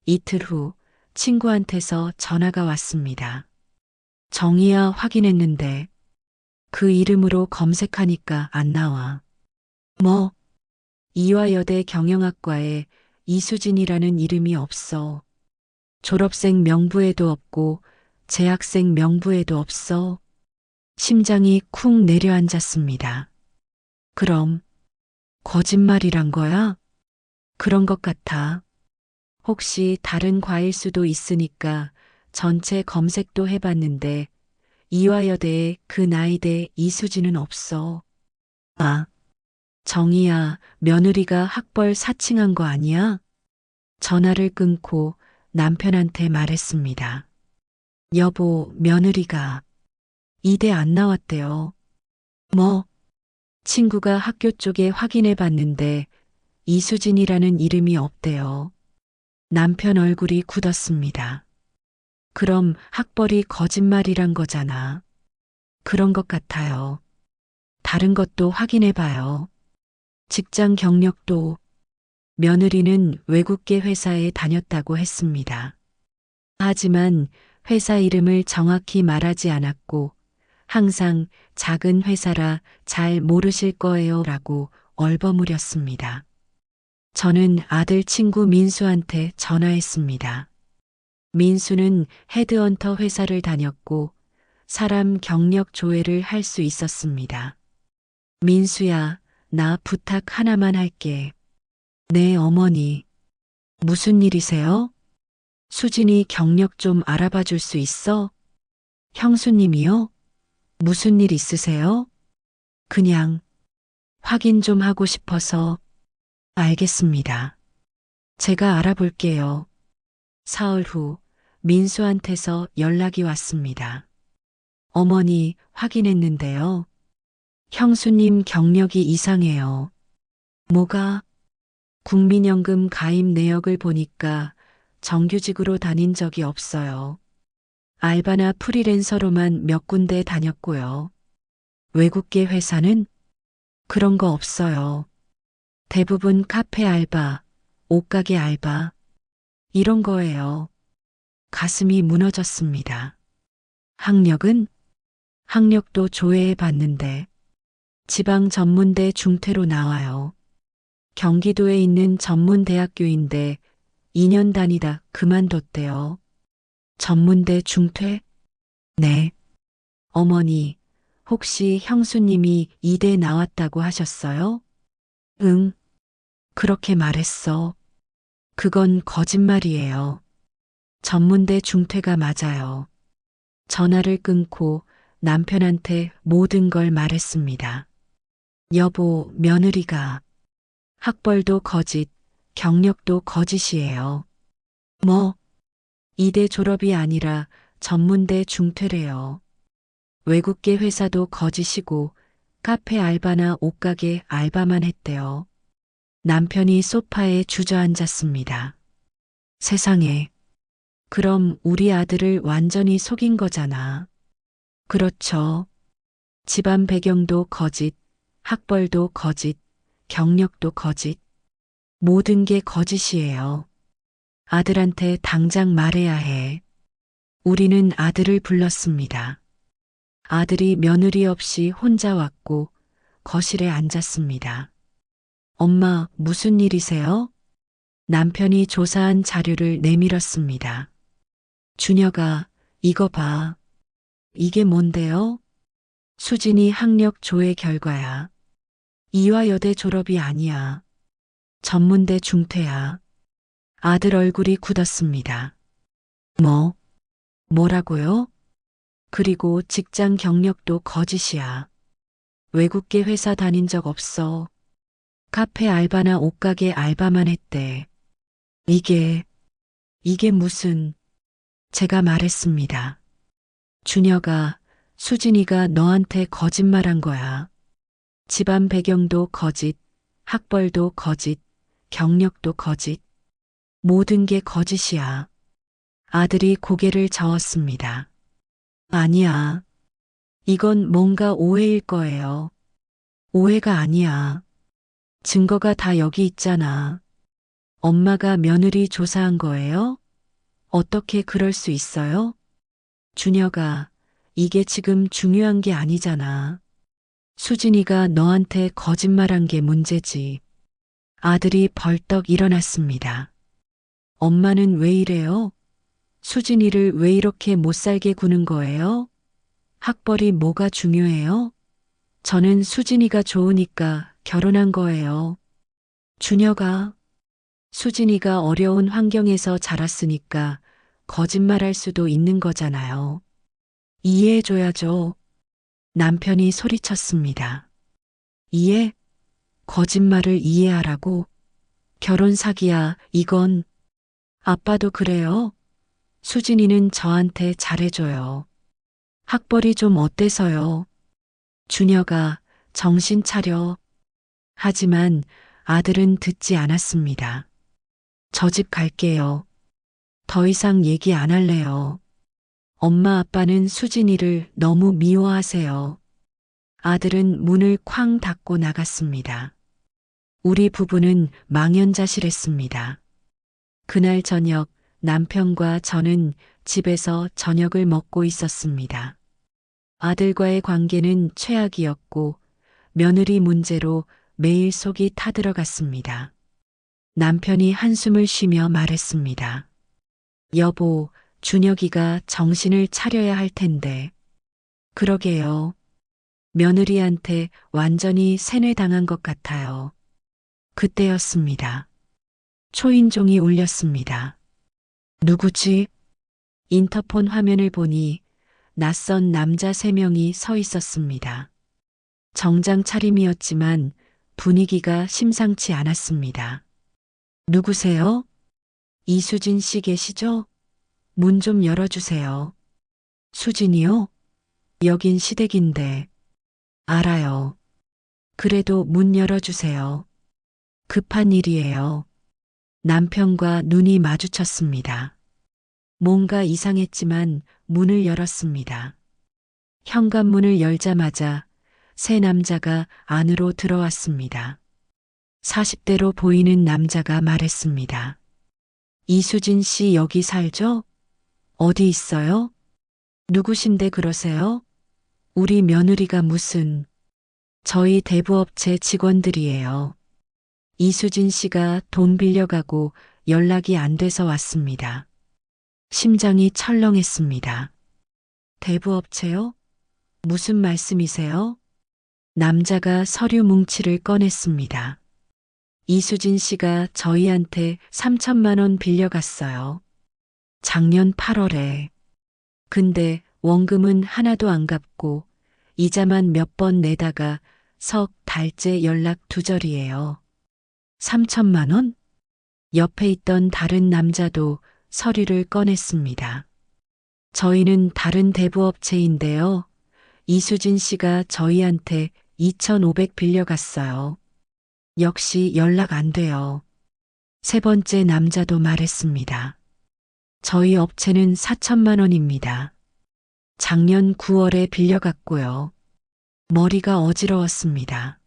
이틀 후 친구한테서 전화가 왔습니다. 정희야 확인했는데 그 이름으로 검색하니까 안 나와. 뭐? 이화여대 경영학과에 이수진이라는 이름이 없어. 졸업생 명부에도 없고 재학생 명부에도 없어. 심장이 쿵 내려앉았습니다. 그럼 거짓말이란 거야? 그런 것 같아. 혹시 다른 과일 수도 있으니까 전체 검색도 해봤는데 이화여대에 그 나이대 이수진은 없어. 아, 정희야, 며느리가 학벌 사칭한 거 아니야? 전화를 끊고 남편한테 말했습니다. 여보, 며느리가 이대 안 나왔대요. 뭐? 친구가 학교 쪽에 확인해 봤는데 이수진이라는 이름이 없대요. 남편 얼굴이 굳었습니다. 그럼 학벌이 거짓말이란 거잖아. 그런 것 같아요. 다른 것도 확인해 봐요. 직장 경력도. 며느리는 외국계 회사에 다녔다고 했습니다. 하지만 회사 이름을 정확히 말하지 않았고 항상 작은 회사라 잘 모르실 거예요 라고 얼버무렸습니다. 저는 아들 친구 민수한테 전화했습니다. 민수는 헤드헌터 회사를 다녔고 사람 경력 조회를 할 수 있었습니다. 민수야, 나 부탁 하나만 할게. 네, 어머니. 무슨 일이세요? 수진이 경력 좀 알아봐 줄 수 있어? 형수님이요? 무슨 일 있으세요? 그냥 확인 좀 하고 싶어서. 알겠습니다. 제가 알아볼게요. 사흘 후 민수한테서 연락이 왔습니다. 어머니 확인했는데요. 형수님 경력이 이상해요. 뭐가? 국민연금 가입 내역을 보니까 정규직으로 다닌 적이 없어요. 알바나 프리랜서로만 몇 군데 다녔고요. 외국계 회사는 그런 거 없어요. 대부분 카페 알바, 옷가게 알바, 이런 거예요. 가슴이 무너졌습니다. 학력은? 학력도 조회해 봤는데 지방 전문대 중퇴로 나와요. 경기도에 있는 전문대학교인데 2년 다니다 그만뒀대요. 전문대 중퇴? 네. 어머니, 혹시 형수님이 이대 나왔다고 하셨어요? 응, 그렇게 말했어. 그건 거짓말이에요. 전문대 중퇴가 맞아요. 전화를 끊고 남편한테 모든 걸 말했습니다. 여보, 며느리가 학벌도 거짓, 경력도 거짓이에요. 뭐, 이대 졸업이 아니라 전문대 중퇴래요. 외국계 회사도 거짓이고 카페 알바나 옷가게 알바만 했대요. 남편이 소파에 주저앉았습니다. 세상에. 그럼 우리 아들을 완전히 속인 거잖아. 그렇죠. 집안 배경도 거짓, 학벌도 거짓, 경력도 거짓. 모든 게 거짓이에요. 아들한테 당장 말해야 해. 우리는 아들을 불렀습니다. 아들이 며느리 없이 혼자 왔고 거실에 앉았습니다. 엄마, 무슨 일이세요? 남편이 조사한 자료를 내밀었습니다. 준혁아, 이거 봐. 이게 뭔데요? 수진이 학력 조회 결과야. 이화여대 졸업이 아니야. 전문대 중퇴야. 아들 얼굴이 굳었습니다. 뭐? 뭐라고요? 그리고 직장 경력도 거짓이야. 외국계 회사 다닌 적 없어. 카페 알바나 옷가게 알바만 했대. 이게, 이게 무슨, 제가 말했습니다. 준혁아, 수진이가 너한테 거짓말한 거야. 집안 배경도 거짓, 학벌도 거짓, 경력도 거짓. 모든 게 거짓이야. 아들이 고개를 저었습니다. 아니야. 이건 뭔가 오해일 거예요. 오해가 아니야. 증거가 다 여기 있잖아. 엄마가 며느리 조사한 거예요? 어떻게 그럴 수 있어요? 준혁아, 이게 지금 중요한 게 아니잖아. 수진이가 너한테 거짓말한 게 문제지. 아들이 벌떡 일어났습니다. 엄마는 왜 이래요? 수진이를 왜 이렇게 못 살게 구는 거예요? 학벌이 뭐가 중요해요? 저는 수진이가 좋으니까 결혼한 거예요. 준혁아, 수진이가 어려운 환경에서 자랐으니까 거짓말할 수도 있는 거잖아요. 이해해줘야죠. 남편이 소리쳤습니다. 이해? 거짓말을 이해하라고? 결혼 사기야, 이건. 아빠도 그래요. 수진이는 저한테 잘해줘요. 학벌이 좀 어때서요? 준혁아, 정신 차려. 하지만 아들은 듣지 않았습니다. 저 집 갈게요. 더 이상 얘기 안 할래요. 엄마 아빠는 수진이를 너무 미워하세요. 아들은 문을 쾅 닫고 나갔습니다. 우리 부부는 망연자실했습니다. 그날 저녁 남편과 저는 집에서 저녁을 먹고 있었습니다. 아들과의 관계는 최악이었고 며느리 문제로 매일 속이 타들어갔습니다. 남편이 한숨을 쉬며 말했습니다. 여보, 준혁이가 정신을 차려야 할 텐데. 그러게요. 며느리한테 완전히 세뇌당한 것 같아요. 그때였습니다. 초인종이 울렸습니다. 누구지? 인터폰 화면을 보니 낯선 남자 3명이 서 있었습니다. 정장 차림이었지만 분위기가 심상치 않았습니다. 누구세요? 이수진 씨 계시죠? 문 좀 열어주세요. 수진이요? 여긴 시댁인데. 알아요. 그래도 문 열어주세요. 급한 일이에요. 남편과 눈이 마주쳤습니다. 뭔가 이상했지만 문을 열었습니다. 현관문을 열자마자 세 남자가 안으로 들어왔습니다. 40대로 보이는 남자가 말했습니다. 이수진 씨 여기 살죠? 어디 있어요? 누구신데 그러세요? 우리 며느리가 무슨, 저희 대부업체 직원들이에요. 이수진 씨가 돈 빌려가고 연락이 안 돼서 왔습니다. 심장이 철렁했습니다. 대부업체요? 무슨 말씀이세요? 남자가 서류 뭉치를 꺼냈습니다. 이수진 씨가 저희한테 3천만 원 빌려갔어요. 작년 8월에. 근데 원금은 하나도 안 갚고 이자만 몇 번 내다가 석 달째 연락 두절이에요. 3천만 원? 옆에 있던 다른 남자도 서류를 꺼냈습니다. 저희는 다른 대부업체인데요. 이수진 씨가 저희한테 2,500 빌려갔어요. 역시 연락 안 돼요. 세 번째 남자도 말했습니다. 저희 업체는 4천만 원입니다. 작년 9월에 빌려갔고요. 머리가 어지러웠습니다.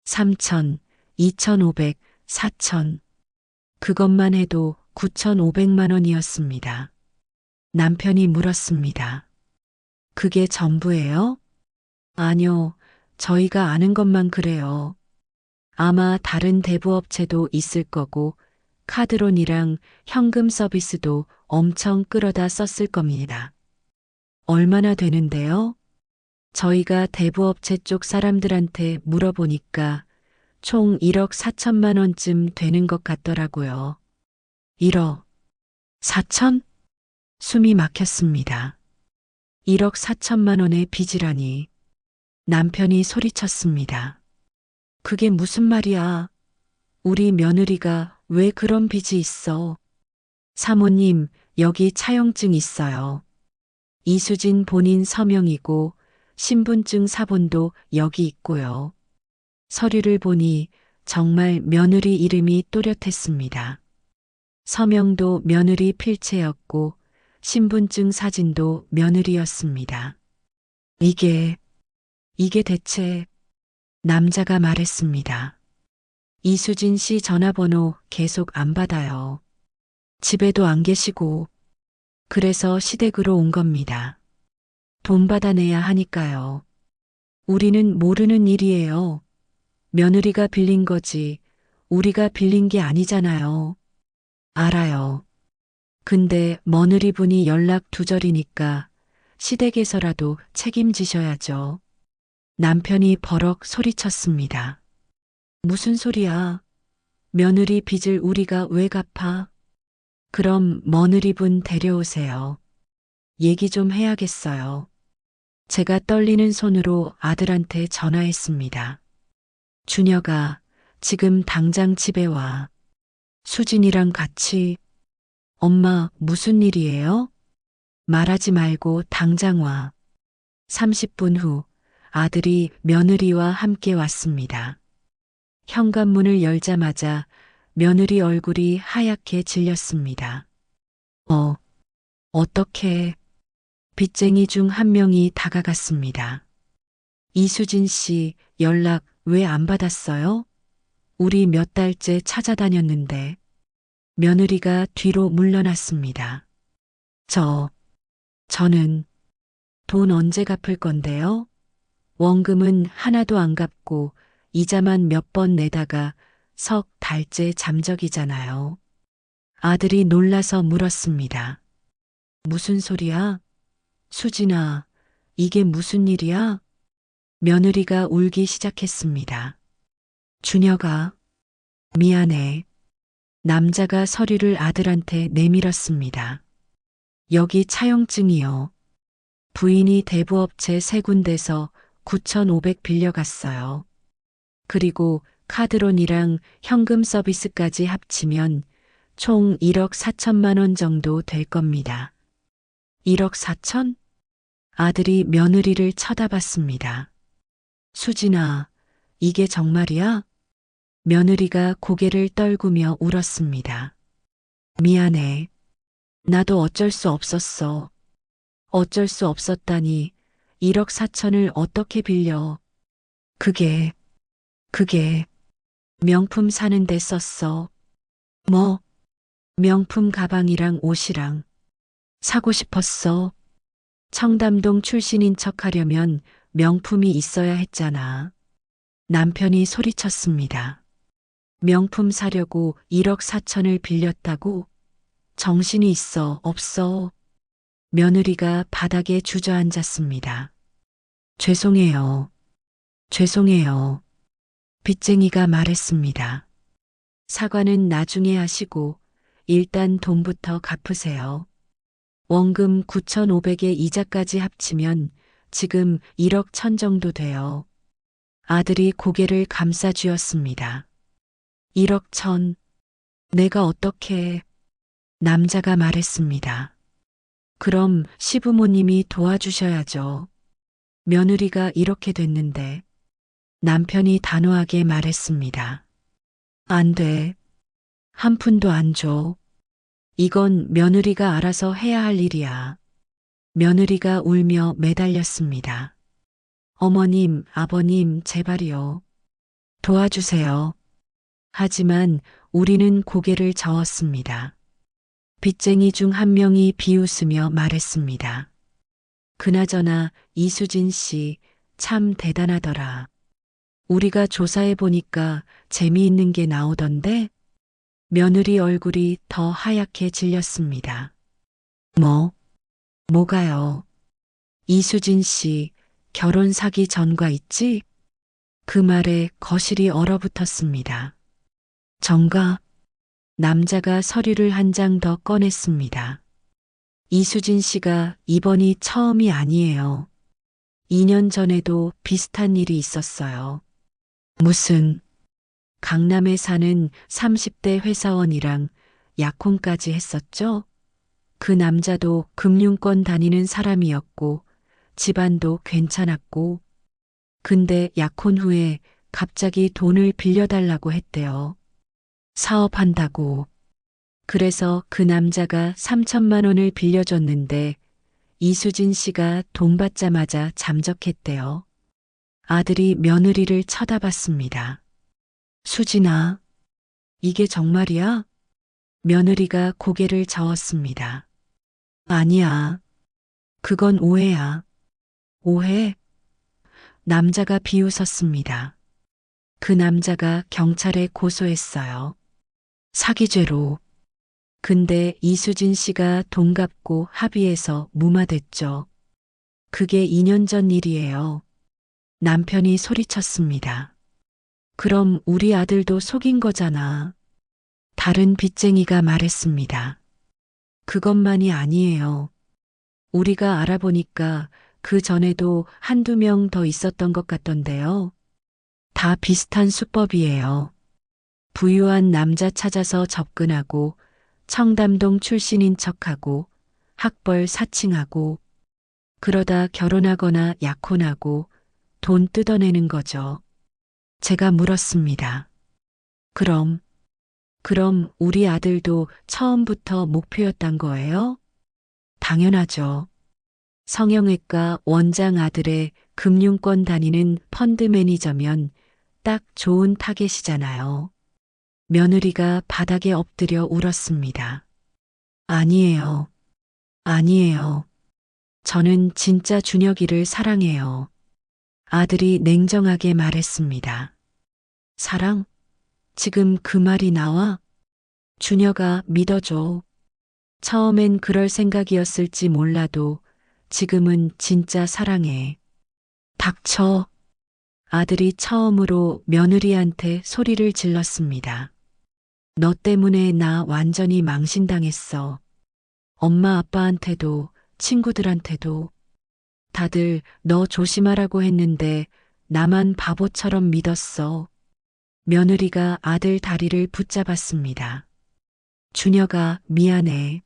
3천, 2,500, 4천. 그것만 해도 9,500만 원이었습니다. 남편이 물었습니다. 그게 전부예요? 아니요, 저희가 아는 것만 그래요. 아마 다른 대부업체도 있을 거고 카드론이랑 현금 서비스도 엄청 끌어다 썼을 겁니다. 얼마나 되는데요? 저희가 대부업체 쪽 사람들한테 물어보니까 총 1억 4천만 원쯤 되는 것 같더라고요. 1억 4천? 숨이 막혔습니다. 1억 4천만 원의 빚이라니. 남편이 소리쳤습니다. 그게 무슨 말이야? 우리 며느리가 왜 그런 빚이 있어? 사모님, 여기 차용증 있어요. 이수진 본인 서명이고 신분증 사본도 여기 있고요. 서류를 보니 정말 며느리 이름이 또렷했습니다. 서명도 며느리 필체였고 신분증 사진도 며느리였습니다. 이게 대체 남자가 말했습니다. 이수진 씨 전화번호 계속 안 받아요. 집에도 안 계시고 그래서 시댁으로 온 겁니다. 돈 받아내야 하니까요. 우리는 모르는 일이에요. 며느리가 빌린 거지 우리가 빌린 게 아니잖아요. 알아요. 근데 며느리분이 연락 두절이니까 시댁에서라도 책임지셔야죠. 남편이 버럭 소리쳤습니다. 무슨 소리야? 며느리 빚을 우리가 왜 갚아? 그럼 며느리분 데려오세요. 얘기 좀 해야겠어요. 제가 떨리는 손으로 아들한테 전화했습니다. 준혁아, 지금 당장 집에 와. 수진이랑 같이. 엄마, 무슨 일이에요? 말하지 말고 당장 와. 30분 후 아들이 며느리와 함께 왔습니다. 현관문을 열자마자 며느리 얼굴이 하얗게 질렸습니다. 어떻게? 빚쟁이 중 한 명이 다가갔습니다. 이수진 씨 연락 왜 안 받았어요? 우리 몇 달째 찾아다녔는데. 며느리가 뒤로 물러났습니다. 저는 돈 언제 갚을 건데요? 원금은 하나도 안 갚고 이자만 몇 번 내다가 석 달째 잠적이잖아요. 아들이 놀라서 물었습니다. 무슨 소리야? 수진아, 이게 무슨 일이야? 며느리가 울기 시작했습니다. 준혁아, 미안해. 남자가 서류를 아들한테 내밀었습니다. 여기 차용증이요. 부인이 대부업체 세 군데서 9,500 빌려갔어요. 그리고 카드론이랑 현금 서비스까지 합치면 총 1억 4천만 원 정도 될 겁니다. 1억 4천? 아들이 며느리를 쳐다봤습니다. 수진아, 이게 정말이야? 며느리가 고개를 떨구며 울었습니다. 미안해. 나도 어쩔 수 없었어. 어쩔 수 없었다니 1억 4천을 어떻게 빌려. 그게 명품 사는 데 썼어. 뭐? 명품 가방이랑 옷이랑. 사고 싶었어. 청담동 출신인 척 하려면 명품이 있어야 했잖아. 남편이 소리쳤습니다. 명품 사려고 1억 4천을 빌렸다고? 정신이 있어, 없어. 며느리가 바닥에 주저앉았습니다. 죄송해요. 죄송해요. 빚쟁이가 말했습니다. 사과는 나중에 하시고 일단 돈부터 갚으세요. 원금 9,500에 이자까지 합치면 지금 1억 1천 정도 돼요. 아들이 고개를 감싸쥐었습니다. 1억 1천. 내가 어떻게... 남자가 말했습니다. 그럼 시부모님이 도와주셔야죠. 며느리가 이렇게 됐는데 남편이 단호하게 말했습니다. 안 돼. 한 푼도 안 줘. 이건 며느리가 알아서 해야 할 일이야. 며느리가 울며 매달렸습니다. 어머님, 아버님, 제발이요. 도와주세요. 하지만 우리는 고개를 저었습니다. 빚쟁이 중 한 명이 비웃으며 말했습니다. 그나저나 이수진 씨 참 대단하더라. 우리가 조사해 보니까 재미있는 게 나오던데? 며느리 얼굴이 더 하얗게 질렸습니다. 뭐가요? 이수진 씨 결혼 사기 전과 있지? 그 말에 거실이 얼어붙었습니다. 전과? 남자가 서류를 한 장 더 꺼냈습니다. 이수진 씨가 이번이 처음이 아니에요. 2년 전에도 비슷한 일이 있었어요. 무슨... 강남에 사는 30대 회사원이랑 약혼까지 했었죠? 그 남자도 금융권 다니는 사람이었고 집안도 괜찮았고 근데 약혼 후에 갑자기 돈을 빌려달라고 했대요. 사업한다고. 그래서 그 남자가 3천만 원을 빌려줬는데 이수진 씨가 돈 받자마자 잠적했대요. 아들이 며느리를 쳐다봤습니다. 수진아, 이게 정말이야? 며느리가 고개를 저었습니다. 아니야. 그건 오해야. 오해? 남자가 비웃었습니다. 그 남자가 경찰에 고소했어요. 사기죄로. 근데 이수진 씨가 돈 갚고 합의해서 무마됐죠. 그게 2년 전 일이에요. 남편이 소리쳤습니다. 그럼 우리 아들도 속인 거잖아. 다른 빚쟁이가 말했습니다. 그것만이 아니에요. 우리가 알아보니까 그 전에도 한두 명 더 있었던 것 같던데요. 다 비슷한 수법이에요. 부유한 남자 찾아서 접근하고 청담동 출신인 척하고 학벌 사칭하고 그러다 결혼하거나 약혼하고 돈 뜯어내는 거죠. 제가 물었습니다. 그럼 우리 아들도 처음부터 목표였단 거예요? 당연하죠. 성형외과 원장 아들의 금융권 다니는 펀드 매니저면 딱 좋은 타겟이잖아요. 며느리가 바닥에 엎드려 울었습니다. 아니에요. 아니에요. 저는 진짜 준혁이를 사랑해요. 아들이 냉정하게 말했습니다. 사랑? 지금 그 말이 나와? 준혁아, 믿어줘. 처음엔 그럴 생각이었을지 몰라도 지금은 진짜 사랑해. 닥쳐. 아들이 처음으로 며느리한테 소리를 질렀습니다. 너 때문에 나 완전히 망신당했어. 엄마 아빠한테도 친구들한테도 다들 너 조심하라고 했는데 나만 바보처럼 믿었어. 며느리가 아들 다리를 붙잡았습니다. 준혁아, 미안해.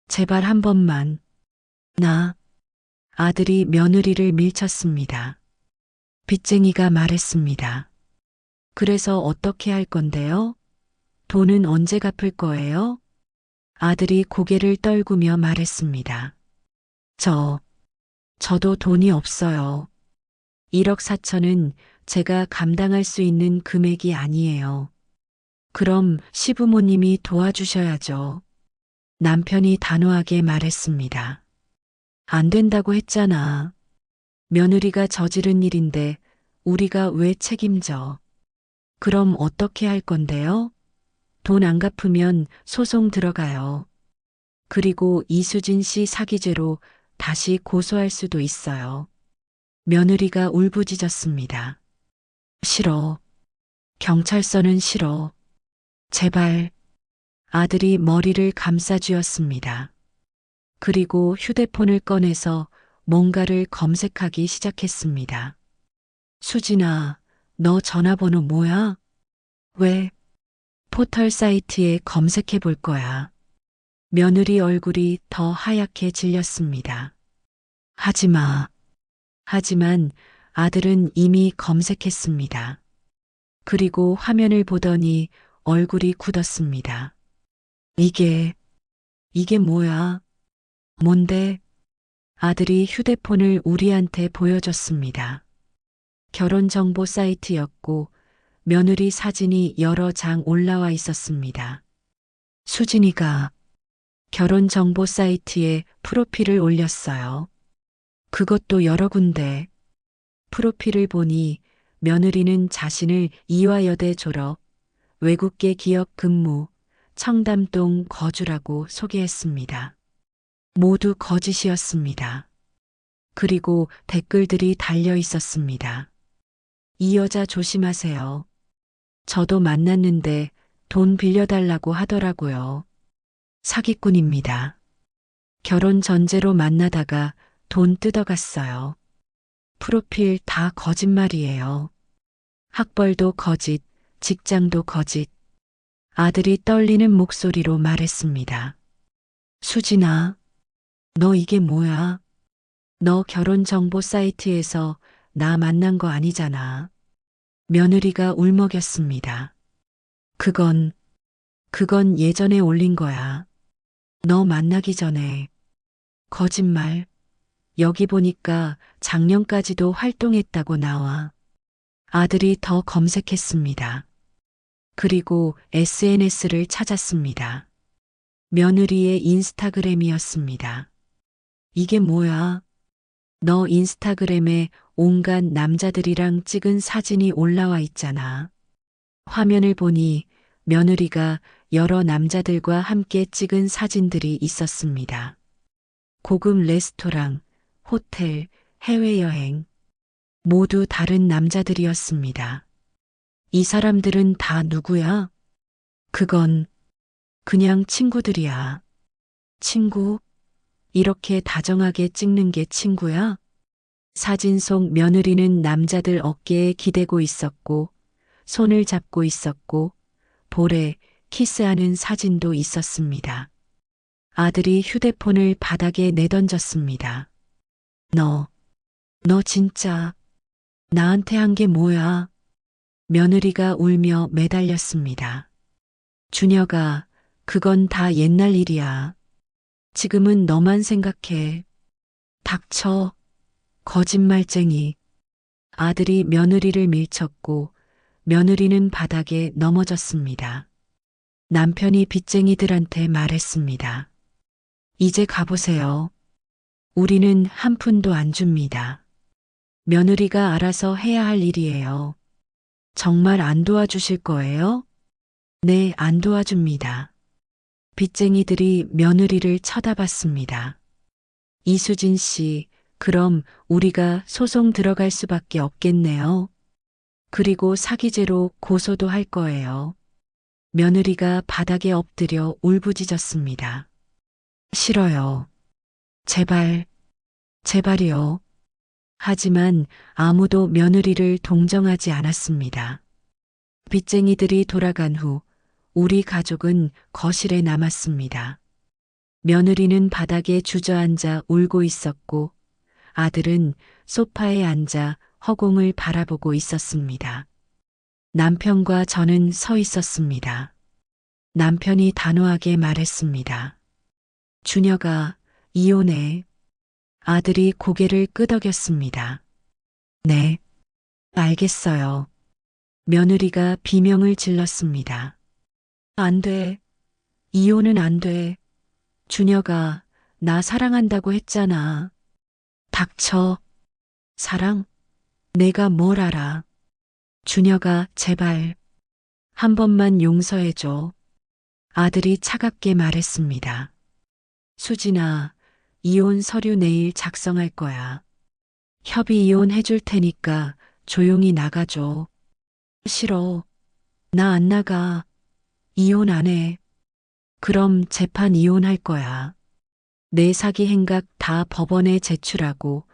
제발 한 번만. 아들이 며느리를 밀쳤습니다. 빚쟁이가 말했습니다. 그래서 어떻게 할 건데요? 돈은 언제 갚을 거예요? 아들이 고개를 떨구며 말했습니다. 저도 돈이 없어요. 1억 4천은 제가 감당할 수 있는 금액이 아니에요. 그럼 시부모님이 도와주셔야죠. 남편이 단호하게 말했습니다. 안 된다고 했잖아. 며느리가 저지른 일인데 우리가 왜 책임져? 그럼 어떻게 할 건데요? 돈 안 갚으면 소송 들어가요. 그리고 이수진 씨 사기죄로 다시 고소할 수도 있어요. 며느리가 울부짖었습니다. 싫어. 경찰서는 싫어. 제발. 아들이 머리를 감싸쥐었습니다. 그리고 휴대폰을 꺼내서 뭔가를 검색하기 시작했습니다. 수진아, 너 전화번호 뭐야? 왜? 포털 사이트에 검색해 볼 거야. 며느리 얼굴이 더 하얗게 질렸습니다. 하지 마. 하지만 아들은 이미 검색했습니다. 그리고 화면을 보더니 얼굴이 굳었습니다. 이게 뭐야? 뭔데? 아들이 휴대폰을 우리한테 보여줬습니다. 결혼정보 사이트였고 며느리 사진이 여러 장 올라와 있었습니다. 수진이가 결혼정보 사이트에 프로필을 올렸어요. 그것도 여러 군데. 프로필을 보니 며느리는 자신을 이화여대 졸업, 외국계 기업 근무, 청담동 거주라고 소개했습니다. 모두 거짓이었습니다. 그리고 댓글들이 달려 있었습니다. 이 여자 조심하세요. 저도 만났는데 돈 빌려달라고 하더라고요. 사기꾼입니다. 결혼 전제로 만나다가 돈 뜯어갔어요. 프로필 다 거짓말이에요. 학벌도 거짓, 직장도 거짓. 아들이 떨리는 목소리로 말했습니다. 수진아, 너 이게 뭐야? 너 결혼 정보 사이트에서 나 만난 거 아니잖아. 며느리가 울먹였습니다. 그건 예전에 올린 거야. 너 만나기 전에. 거짓말. 여기 보니까 작년까지도 활동했다고 나와. 아들이 더 검색했습니다. 그리고 SNS를 찾았습니다. 며느리의 인스타그램이었습니다. 이게 뭐야? 너 인스타그램에 온갖 남자들이랑 찍은 사진이 올라와 있잖아. 화면을 보니 며느리가 여러 남자들과 함께 찍은 사진들이 있었습니다. 고급 레스토랑, 호텔, 해외여행. 모두 다른 남자들이었습니다. 이 사람들은 다 누구야? 그건 그냥 친구들이야. 친구? 이렇게 다정하게 찍는 게 친구야? 사진 속 며느리는 남자들 어깨에 기대고 있었고, 손을 잡고 있었고, 볼에 키스하는 사진도 있었습니다. 아들이 휴대폰을 바닥에 내던졌습니다. 너 진짜 나한테 한 게 뭐야? 며느리가 울며 매달렸습니다. 준혁아, 그건 다 옛날 일이야. 지금은 너만 생각해. 닥쳐. 거짓말쟁이. 아들이 며느리를 밀쳤고 며느리는 바닥에 넘어졌습니다. 남편이 빚쟁이들한테 말했습니다. 이제 가보세요. 우리는 한 푼도 안 줍니다. 며느리가 알아서 해야 할 일이에요. 정말 안 도와주실 거예요? 네, 안 도와줍니다. 빚쟁이들이 며느리를 쳐다봤습니다. 이수진 씨, 그럼 우리가 소송 들어갈 수밖에 없겠네요. 그리고 사기죄로 고소도 할 거예요. 며느리가 바닥에 엎드려 울부짖었습니다. 싫어요. 제발, 제발이요. 하지만 아무도 며느리를 동정하지 않았습니다. 빚쟁이들이 돌아간 후 우리 가족은 거실에 남았습니다. 며느리는 바닥에 주저앉아 울고 있었고 아들은 소파에 앉아 허공을 바라보고 있었습니다. 남편과 저는 서 있었습니다. 남편이 단호하게 말했습니다. 준혁아, 이혼해. 아들이 고개를 끄덕였습니다. 네, 알겠어요. 며느리가 비명을 질렀습니다. 안 돼. 이혼은 안 돼. 준혁아, 나 사랑한다고 했잖아. 닥쳐. 사랑? 내가 뭘 알아. 준혁아, 제발. 한 번만 용서해줘. 아들이 차갑게 말했습니다. 수진아, 이혼 서류 내일 작성할 거야. 협의 이혼 해줄 테니까 조용히 나가줘. 싫어. 나 안 나가. 이혼 안 해. 그럼 재판 이혼할 거야. 내 사기 행각 다 법원에 제출하고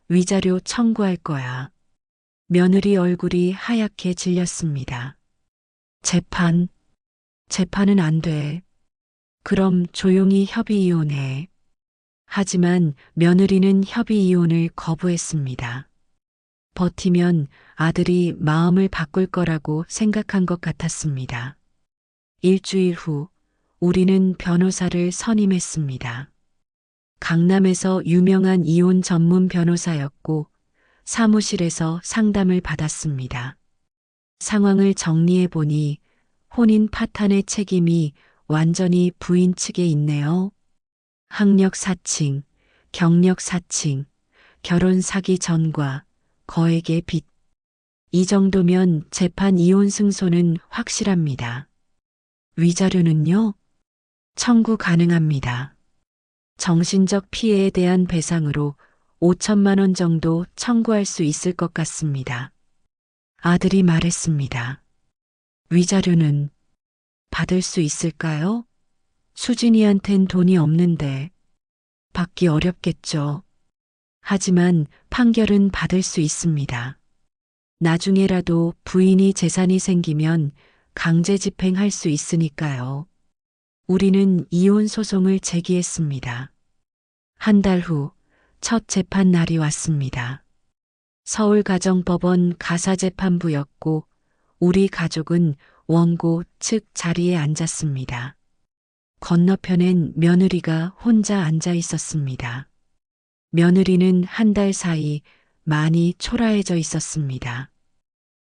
위자료 청구할 거야. 며느리 얼굴이 하얗게 질렸습니다. 재판은 안 돼. 그럼 조용히 협의 이혼해. 하지만 며느리는 협의 이혼을 거부했습니다. 버티면 아들이 마음을 바꿀 거라고 생각한 것 같았습니다. 일주일 후 우리는 변호사를 선임했습니다. 강남에서 유명한 이혼 전문 변호사였고 사무실에서 상담을 받았습니다. 상황을 정리해 보니 혼인 파탄의 책임이 완전히 부인 측에 있네요. 학력 사칭, 경력 사칭, 결혼 사기 전과 거액의 빚. 이 정도면 재판 이혼 승소는 확실합니다. 위자료는요? 청구 가능합니다. 정신적 피해에 대한 배상으로 5천만 원 정도 청구할 수 있을 것 같습니다. 아들이 말했습니다. 위자료는 받을 수 있을까요? 수진이한텐 돈이 없는데 받기 어렵겠죠. 하지만 판결은 받을 수 있습니다. 나중에라도 부인이 재산이 생기면 강제 집행할 수 있으니까요. 우리는 이혼 소송을 제기했습니다. 한 달 후 첫 재판 날이 왔습니다. 서울가정법원 가사재판부였고 우리 가족은 원고 측 자리에 앉았습니다. 건너편엔 며느리가 혼자 앉아 있었습니다. 며느리는 한 달 사이 많이 초라해져 있었습니다.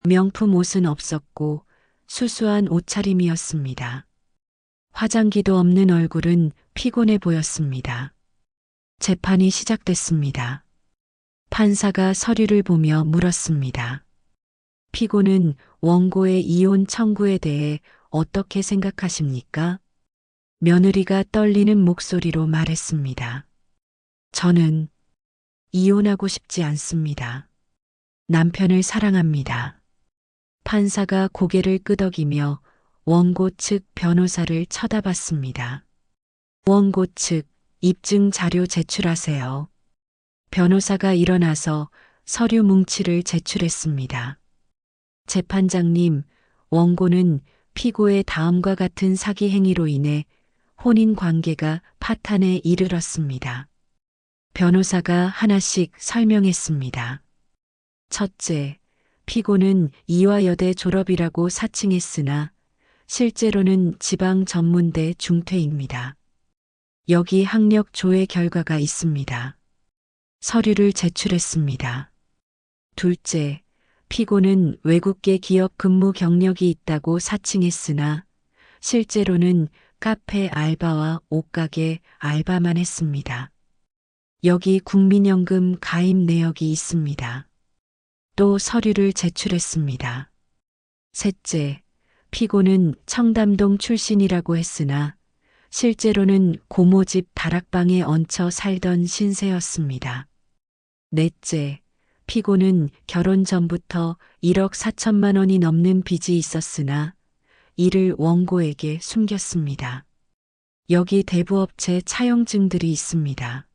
명품 옷은 없었고 수수한 옷차림이었습니다. 화장기도 없는 얼굴은 피곤해 보였습니다. 재판이 시작됐습니다. 판사가 서류를 보며 물었습니다. 피고는 원고의 이혼 청구에 대해 어떻게 생각하십니까? 며느리가 떨리는 목소리로 말했습니다. 저는 이혼하고 싶지 않습니다. 남편을 사랑합니다. 판사가 고개를 끄덕이며 원고 측 변호사를 쳐다봤습니다. 원고 측 입증 자료 제출하세요. 변호사가 일어나서 서류 뭉치를 제출했습니다. 재판장님, 원고는 피고의 다음과 같은 사기 행위로 인해 혼인 관계가 파탄에 이르렀습니다. 변호사가 하나씩 설명했습니다. 첫째, 피고는 이화여대 졸업이라고 사칭했으나 실제로는 지방 전문대 중퇴입니다. 여기 학력 조회 결과가 있습니다. 서류를 제출했습니다. 둘째, 피고는 외국계 기업 근무 경력이 있다고 사칭했으나 실제로는 카페 알바와 옷가게 알바만 했습니다. 여기 국민연금 가입 내역이 있습니다. 또 서류를 제출했습니다. 셋째, 피고는 청담동 출신이라고 했으나 실제로는 고모집 다락방에 얹혀 살던 신세였습니다. 넷째, 피고는 결혼 전부터 1억 4천만 원이 넘는 빚이 있었으나 이를 원고에게 숨겼습니다. 여기 대부업체 차용증들이 있습니다.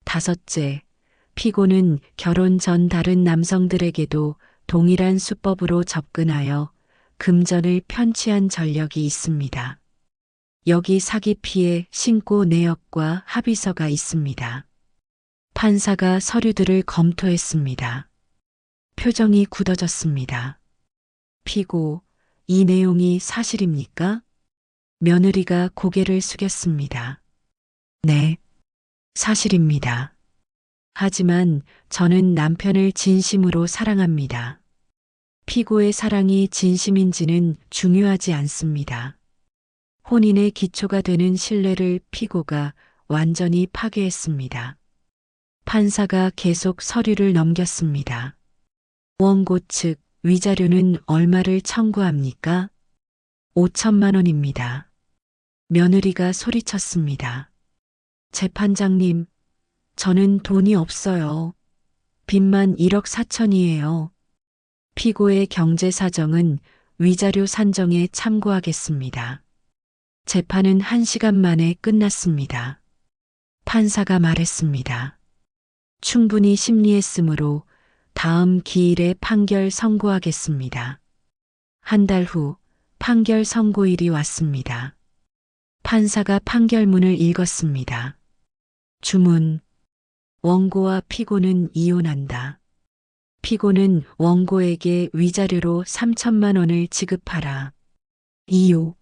다섯째, 피고는 결혼 전 다른 남성들에게도 동일한 수법으로 접근하여 금전을 편취한 전력이 있습니다. 여기 사기 피해 신고 내역과 합의서가 있습니다. 판사가 서류들을 검토했습니다. 표정이 굳어졌습니다. 피고, 이 내용이 사실입니까? 며느리가 고개를 숙였습니다. 네, 사실입니다. 하지만 저는 남편을 진심으로 사랑합니다. 피고의 사랑이 진심인지는 중요하지 않습니다. 혼인의 기초가 되는 신뢰를 피고가 완전히 파괴했습니다. 판사가 계속 서류를 넘겼습니다. 원고 측 위자료는 얼마를 청구합니까? 5천만 원입니다. 며느리가 소리쳤습니다. 재판장님, 저는 돈이 없어요. 빚만 1억 4천이에요. 피고의 경제 사정은 위자료 산정에 참고하겠습니다. 재판은 1시간 만에 끝났습니다. 판사가 말했습니다. 충분히 심리했으므로 다음 기일에 판결 선고하겠습니다. 한 달 후 판결 선고일이 왔습니다. 판사가 판결문을 읽었습니다. 주문. 원고와 피고는 이혼한다. 피고는 원고에게 위자료로 3천만 원을 지급하라. 이유.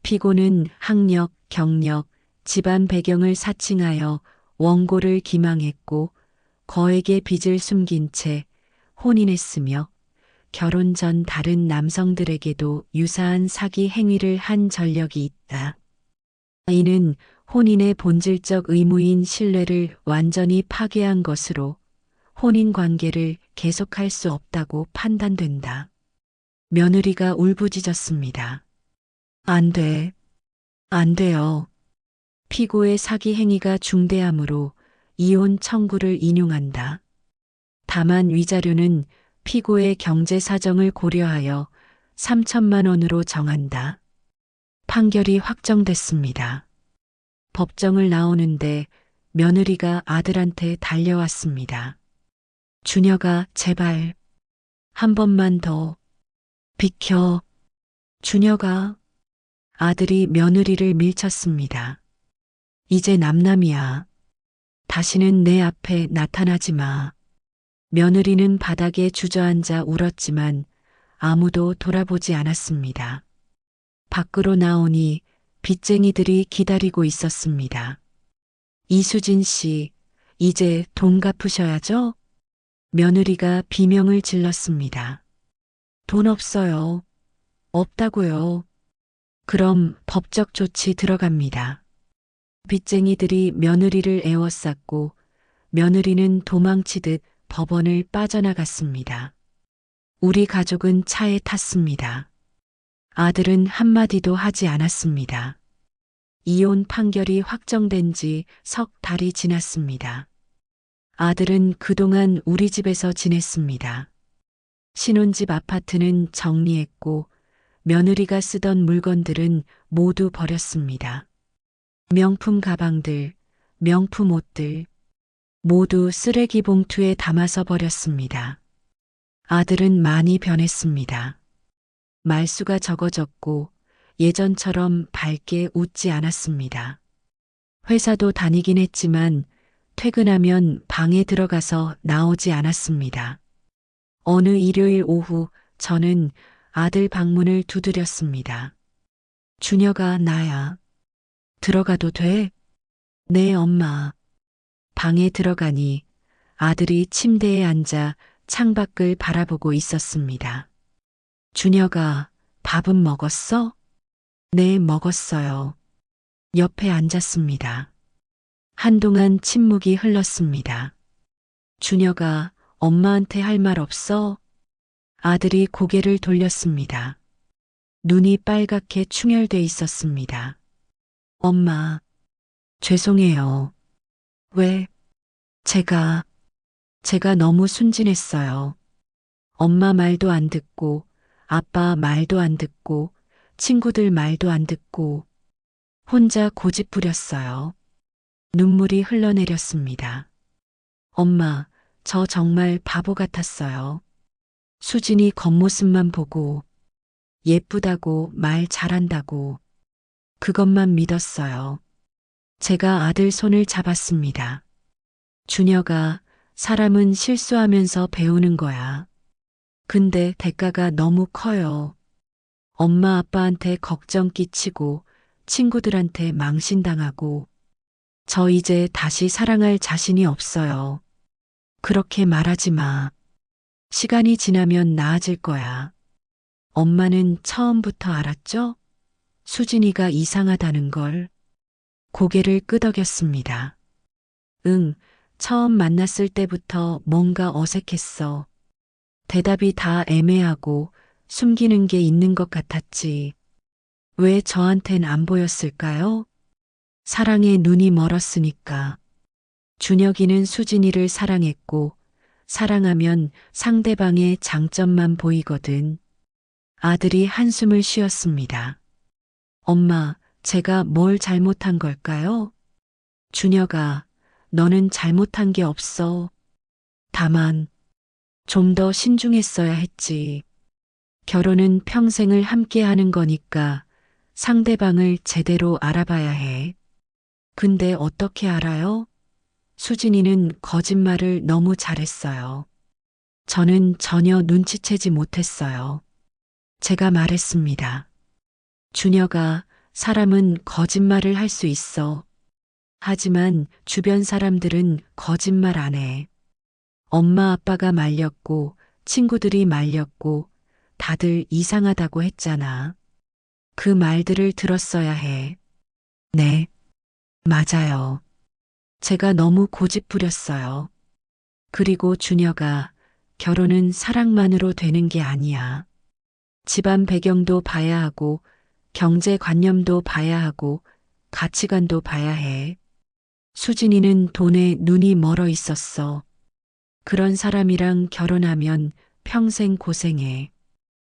피고는 학력, 경력, 집안 배경을 사칭하여 원고를 기망했고 거액의 빚을 숨긴 채 혼인했으며 결혼 전 다른 남성들에게도 유사한 사기 행위를 한 전력이 있다. 이는 혼인의 본질적 의무인 신뢰를 완전히 파괴한 것으로 혼인 관계를 계속할 수 없다고 판단된다. 며느리가 울부짖었습니다. 안 돼. 안 돼요. 피고의 사기 행위가 중대하므로 이혼 청구를 인용한다. 다만 위자료는 피고의 경제 사정을 고려하여 3천만 원으로 정한다. 판결이 확정됐습니다. 법정을 나오는데 며느리가 아들한테 달려왔습니다. 준혁아, 제발. 한 번만 더. 비켜. 준혁아. 아들이 며느리를 밀쳤습니다. 이제 남남이야. 다시는 내 앞에 나타나지 마. 며느리는 바닥에 주저앉아 울었지만 아무도 돌아보지 않았습니다. 밖으로 나오니 빚쟁이들이 기다리고 있었습니다. 이수진 씨, 이제 돈 갚으셔야죠? 며느리가 비명을 질렀습니다. 돈 없어요. 없다고요. 그럼 법적 조치 들어갑니다. 빚쟁이들이 며느리를 에워쌌고 며느리는 도망치듯 법원을 빠져나갔습니다. 우리 가족은 차에 탔습니다. 아들은 한마디도 하지 않았습니다. 이혼 판결이 확정된 지 석 달이 지났습니다. 아들은 그동안 우리 집에서 지냈습니다. 신혼집 아파트는 정리했고 며느리가 쓰던 물건들은 모두 버렸습니다. 명품 가방들, 명품 옷들, 모두 쓰레기 봉투에 담아서 버렸습니다. 아들은 많이 변했습니다. 말수가 적어졌고 예전처럼 밝게 웃지 않았습니다. 회사도 다니긴 했지만 퇴근하면 방에 들어가서 나오지 않았습니다. 어느 일요일 오후 저는 아들 방문을 두드렸습니다. 준혁아, 나야. 들어가도 돼? 네, 엄마. 방에 들어가니 아들이 침대에 앉아 창밖을 바라보고 있었습니다. 준혁아, 밥은 먹었어? 네, 먹었어요. 옆에 앉았습니다. 한동안 침묵이 흘렀습니다. 준혁아, 엄마한테 할 말 없어? 아들이 고개를 돌렸습니다. 눈이 빨갛게 충혈돼 있었습니다. 엄마, 죄송해요. 왜? 제가 너무 순진했어요. 엄마 말도 안 듣고, 아빠 말도 안 듣고, 친구들 말도 안 듣고, 혼자 고집 부렸어요. 눈물이 흘러내렸습니다. 엄마, 저 정말 바보 같았어요. 수진이 겉모습만 보고, 예쁘다고 말 잘한다고, 그것만 믿었어요. 제가 아들 손을 잡았습니다. 준혁아, 사람은 실수하면서 배우는 거야. 근데 대가가 너무 커요. 엄마 아빠한테 걱정 끼치고 친구들한테 망신당하고 저 이제 다시 사랑할 자신이 없어요. 그렇게 말하지 마. 시간이 지나면 나아질 거야. 엄마는 처음부터 알았죠? 수진이가 이상하다는 걸. 고개를 끄덕였습니다. 응, 처음 만났을 때부터 뭔가 어색했어. 대답이 다 애매하고 숨기는 게 있는 것 같았지. 왜 저한텐 안 보였을까요? 사랑에 눈이 멀었으니까. 준혁이는 수진이를 사랑했고, 사랑하면 상대방의 장점만 보이거든. 아들이 한숨을 쉬었습니다. 엄마, 제가 뭘 잘못한 걸까요? 준혁아, 너는 잘못한 게 없어. 다만, 좀 더 신중했어야 했지. 결혼은 평생을 함께 하는 거니까 상대방을 제대로 알아봐야 해. 근데 어떻게 알아요? 수진이는 거짓말을 너무 잘했어요. 저는 전혀 눈치채지 못했어요. 제가 말했습니다. 준혁아, 사람은 거짓말을 할 수 있어. 하지만 주변 사람들은 거짓말 안 해. 엄마 아빠가 말렸고, 친구들이 말렸고, 다들 이상하다고 했잖아. 그 말들을 들었어야 해. 네, 맞아요. 제가 너무 고집부렸어요. 그리고 준혁아, 결혼은 사랑만으로 되는 게 아니야. 집안 배경도 봐야 하고, 경제관념도 봐야 하고, 가치관도 봐야 해. 수진이는 돈에 눈이 멀어 있었어. 그런 사람이랑 결혼하면 평생 고생해.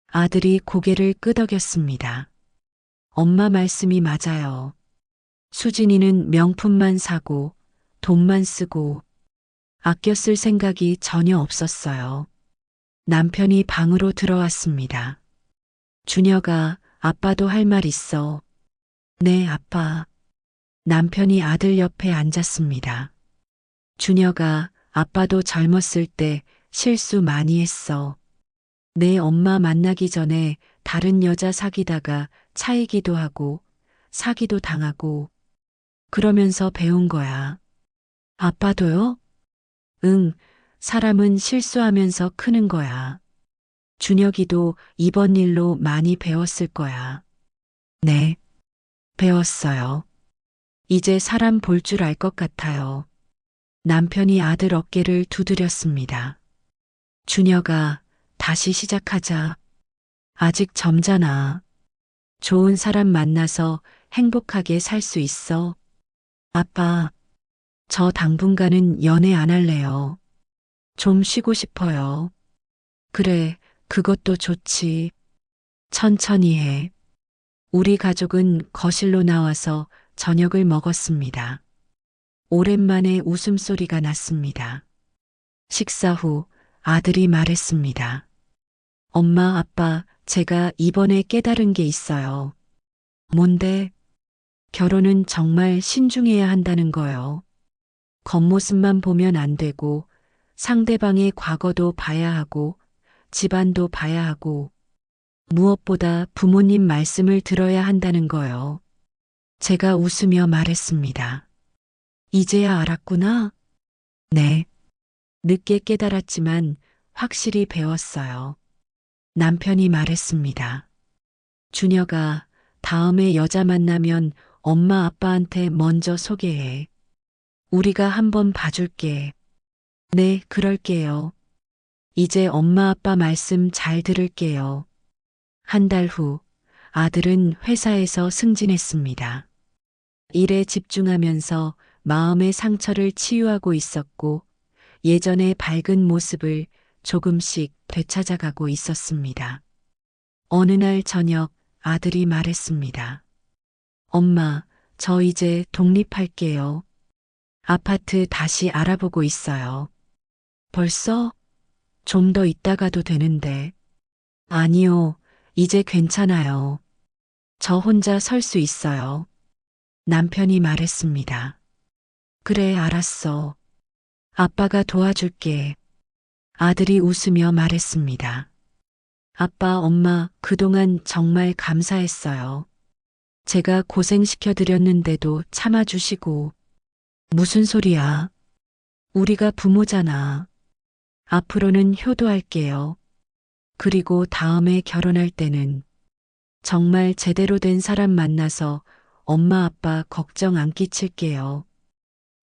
아들이 고개를 끄덕였습니다. 엄마 말씀이 맞아요. 수진이는 명품만 사고, 돈만 쓰고, 아껴 쓸 생각이 전혀 없었어요. 남편이 방으로 들어왔습니다. 준혁아, 아빠도 할 말 있어. 네, 아빠. 남편이 아들 옆에 앉았습니다. 준혁아, 아빠도 젊었을 때 실수 많이 했어. 내 엄마 만나기 전에 다른 여자 사귀다가 차이기도 하고, 사기도 당하고, 그러면서 배운 거야. 아빠도요? 응, 사람은 실수하면서 크는 거야. 준혁이도 이번 일로 많이 배웠을 거야. 네, 배웠어요. 이제 사람 볼 줄 알 것 같아요. 남편이 아들 어깨를 두드렸습니다. 준혁아, 다시 시작하자. 아직 젊잖아. 좋은 사람 만나서 행복하게 살 수 있어. 아빠, 저 당분간은 연애 안 할래요. 좀 쉬고 싶어요. 그래, 그것도 좋지. 천천히 해. 우리 가족은 거실로 나와서 저녁을 먹었습니다. 오랜만에 웃음소리가 났습니다. 식사 후 아들이 말했습니다. 엄마, 아빠, 제가 이번에 깨달은 게 있어요. 뭔데? 결혼은 정말 신중해야 한다는 거요. 겉모습만 보면 안 되고, 상대방의 과거도 봐야 하고, 집안도 봐야 하고, 무엇보다 부모님 말씀을 들어야 한다는 거요. 제가 웃으며 말했습니다. 이제야 알았구나? 네. 늦게 깨달았지만 확실히 배웠어요. 남편이 말했습니다. 준혁아, 다음에 여자 만나면 엄마 아빠한테 먼저 소개해. 우리가 한번 봐줄게. 네, 그럴게요. 이제 엄마 아빠 말씀 잘 들을게요. 한 달 후, 아들은 회사에서 승진했습니다. 일에 집중하면서 마음의 상처를 치유하고 있었고, 예전의 밝은 모습을 조금씩 되찾아가고 있었습니다. 어느 날 저녁 아들이 말했습니다. 엄마, 저 이제 독립할게요. 아파트 다시 알아보고 있어요. 벌써? 좀 더 있다가도 되는데. 아니요, 이제 괜찮아요. 저 혼자 설 수 있어요. 남편이 말했습니다. 그래, 알았어. 아빠가 도와줄게. 아들이 웃으며 말했습니다. 아빠, 엄마, 그동안 정말 감사했어요. 제가 고생시켜드렸는데도 참아주시고. 무슨 소리야? 우리가 부모잖아. 앞으로는 효도할게요. 그리고 다음에 결혼할 때는 정말 제대로 된 사람 만나서 엄마 아빠 걱정 안 끼칠게요.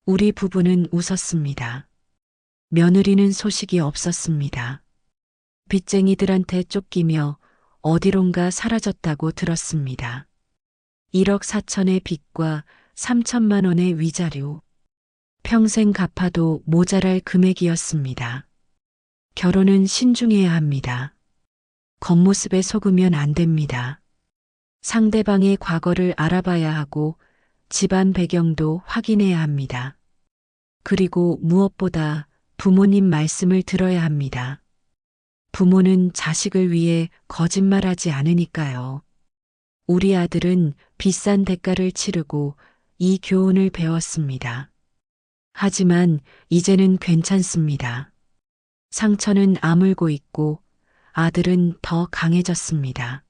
우리 부부는 웃었습니다. 며느리는 소식이 없었습니다. 빚쟁이들한테 쫓기며 어디론가 사라졌다고 들었습니다. 1억 4천의 빚과 3천만 원의 위자료. 평생 갚아도 모자랄 금액이었습니다. 결혼은 신중해야 합니다. 겉모습에 속으면 안 됩니다. 상대방의 과거를 알아봐야 하고 집안 배경도 확인해야 합니다. 그리고 무엇보다 부모님 말씀을 들어야 합니다. 부모는 자식을 위해 거짓말하지 않으니까요. 우리 아들은 비싼 대가를 치르고 이 교훈을 배웠습니다. 하지만 이제는 괜찮습니다. 상처는 아물고 있고 아들은 더 강해졌습니다.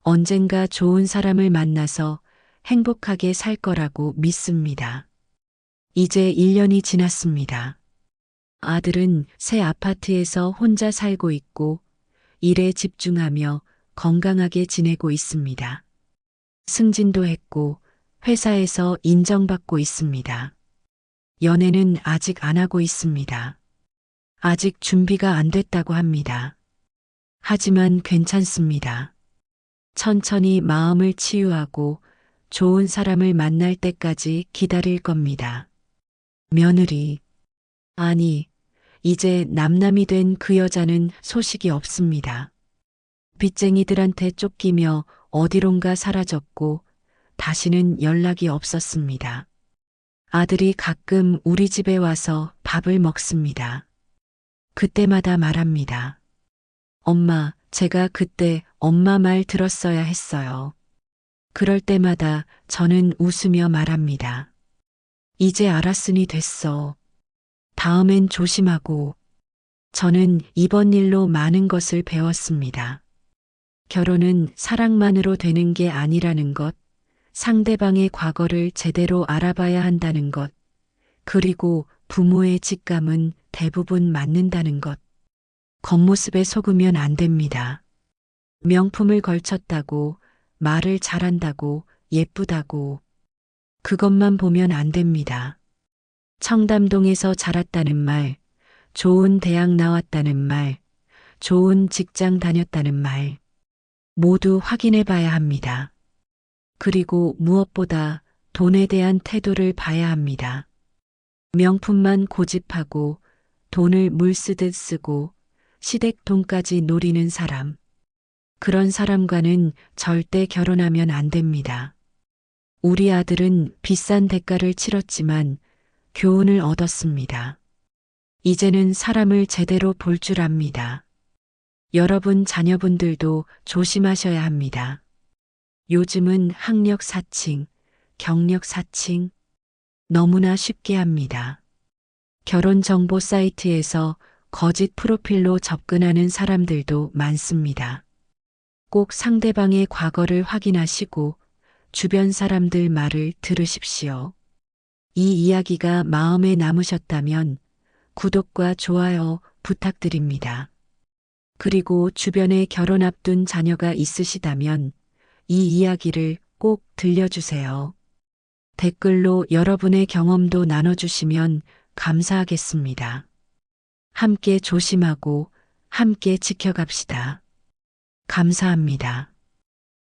언젠가 좋은 사람을 만나서 행복하게 살 거라고 믿습니다. 이제 1년이 지났습니다. 아들은 새 아파트에서 혼자 살고 있고 일에 집중하며 건강하게 지내고 있습니다. 승진도 했고 회사에서 인정받고 있습니다. 연애는 아직 안 하고 있습니다. 아직 준비가 안 됐다고 합니다. 하지만 괜찮습니다. 천천히 마음을 치유하고 좋은 사람을 만날 때까지 기다릴 겁니다. 며느리. 아니, 이제 남남이 된 그 여자는 소식이 없습니다. 빚쟁이들한테 쫓기며 어디론가 사라졌고 다시는 연락이 없었습니다. 아들이 가끔 우리 집에 와서 밥을 먹습니다. 그때마다 말합니다. 엄마, 제가 그때 엄마 말 들었어야 했어요. 그럴 때마다 저는 웃으며 말합니다. 이제 알았으니 됐어. 다음엔 조심하고. 저는 이번 일로 많은 것을 배웠습니다. 결혼은 사랑만으로 되는 게 아니라는 것, 상대방의 과거를 제대로 알아봐야 한다는 것, 그리고 부모의 직감은 대부분 맞는다는 것. 겉모습에 속으면 안 됩니다. 명품을 걸쳤다고, 말을 잘한다고, 예쁘다고. 그것만 보면 안 됩니다. 청담동에서 자랐다는 말, 좋은 대학 나왔다는 말, 좋은 직장 다녔다는 말, 모두 확인해 봐야 합니다. 그리고 무엇보다 돈에 대한 태도를 봐야 합니다. 명품만 고집하고 돈을 물 쓰듯 쓰고 시댁 돈까지 노리는 사람. 그런 사람과는 절대 결혼하면 안 됩니다. 우리 아들은 비싼 대가를 치렀지만 교훈을 얻었습니다. 이제는 사람을 제대로 볼 줄 압니다. 여러분 자녀분들도 조심하셔야 합니다. 요즘은 학력 사칭, 경력 사칭 너무나 쉽게 합니다. 결혼 정보 사이트에서 거짓 프로필로 접근하는 사람들도 많습니다. 꼭 상대방의 과거를 확인하시고 주변 사람들 말을 들으십시오. 이 이야기가 마음에 남으셨다면 구독과 좋아요 부탁드립니다. 그리고 주변에 결혼 앞둔 자녀가 있으시다면 이 이야기를 꼭 들려주세요. 댓글로 여러분의 경험도 나눠주시면 감사하겠습니다. 함께 조심하고 함께 지켜갑시다. 감사합니다.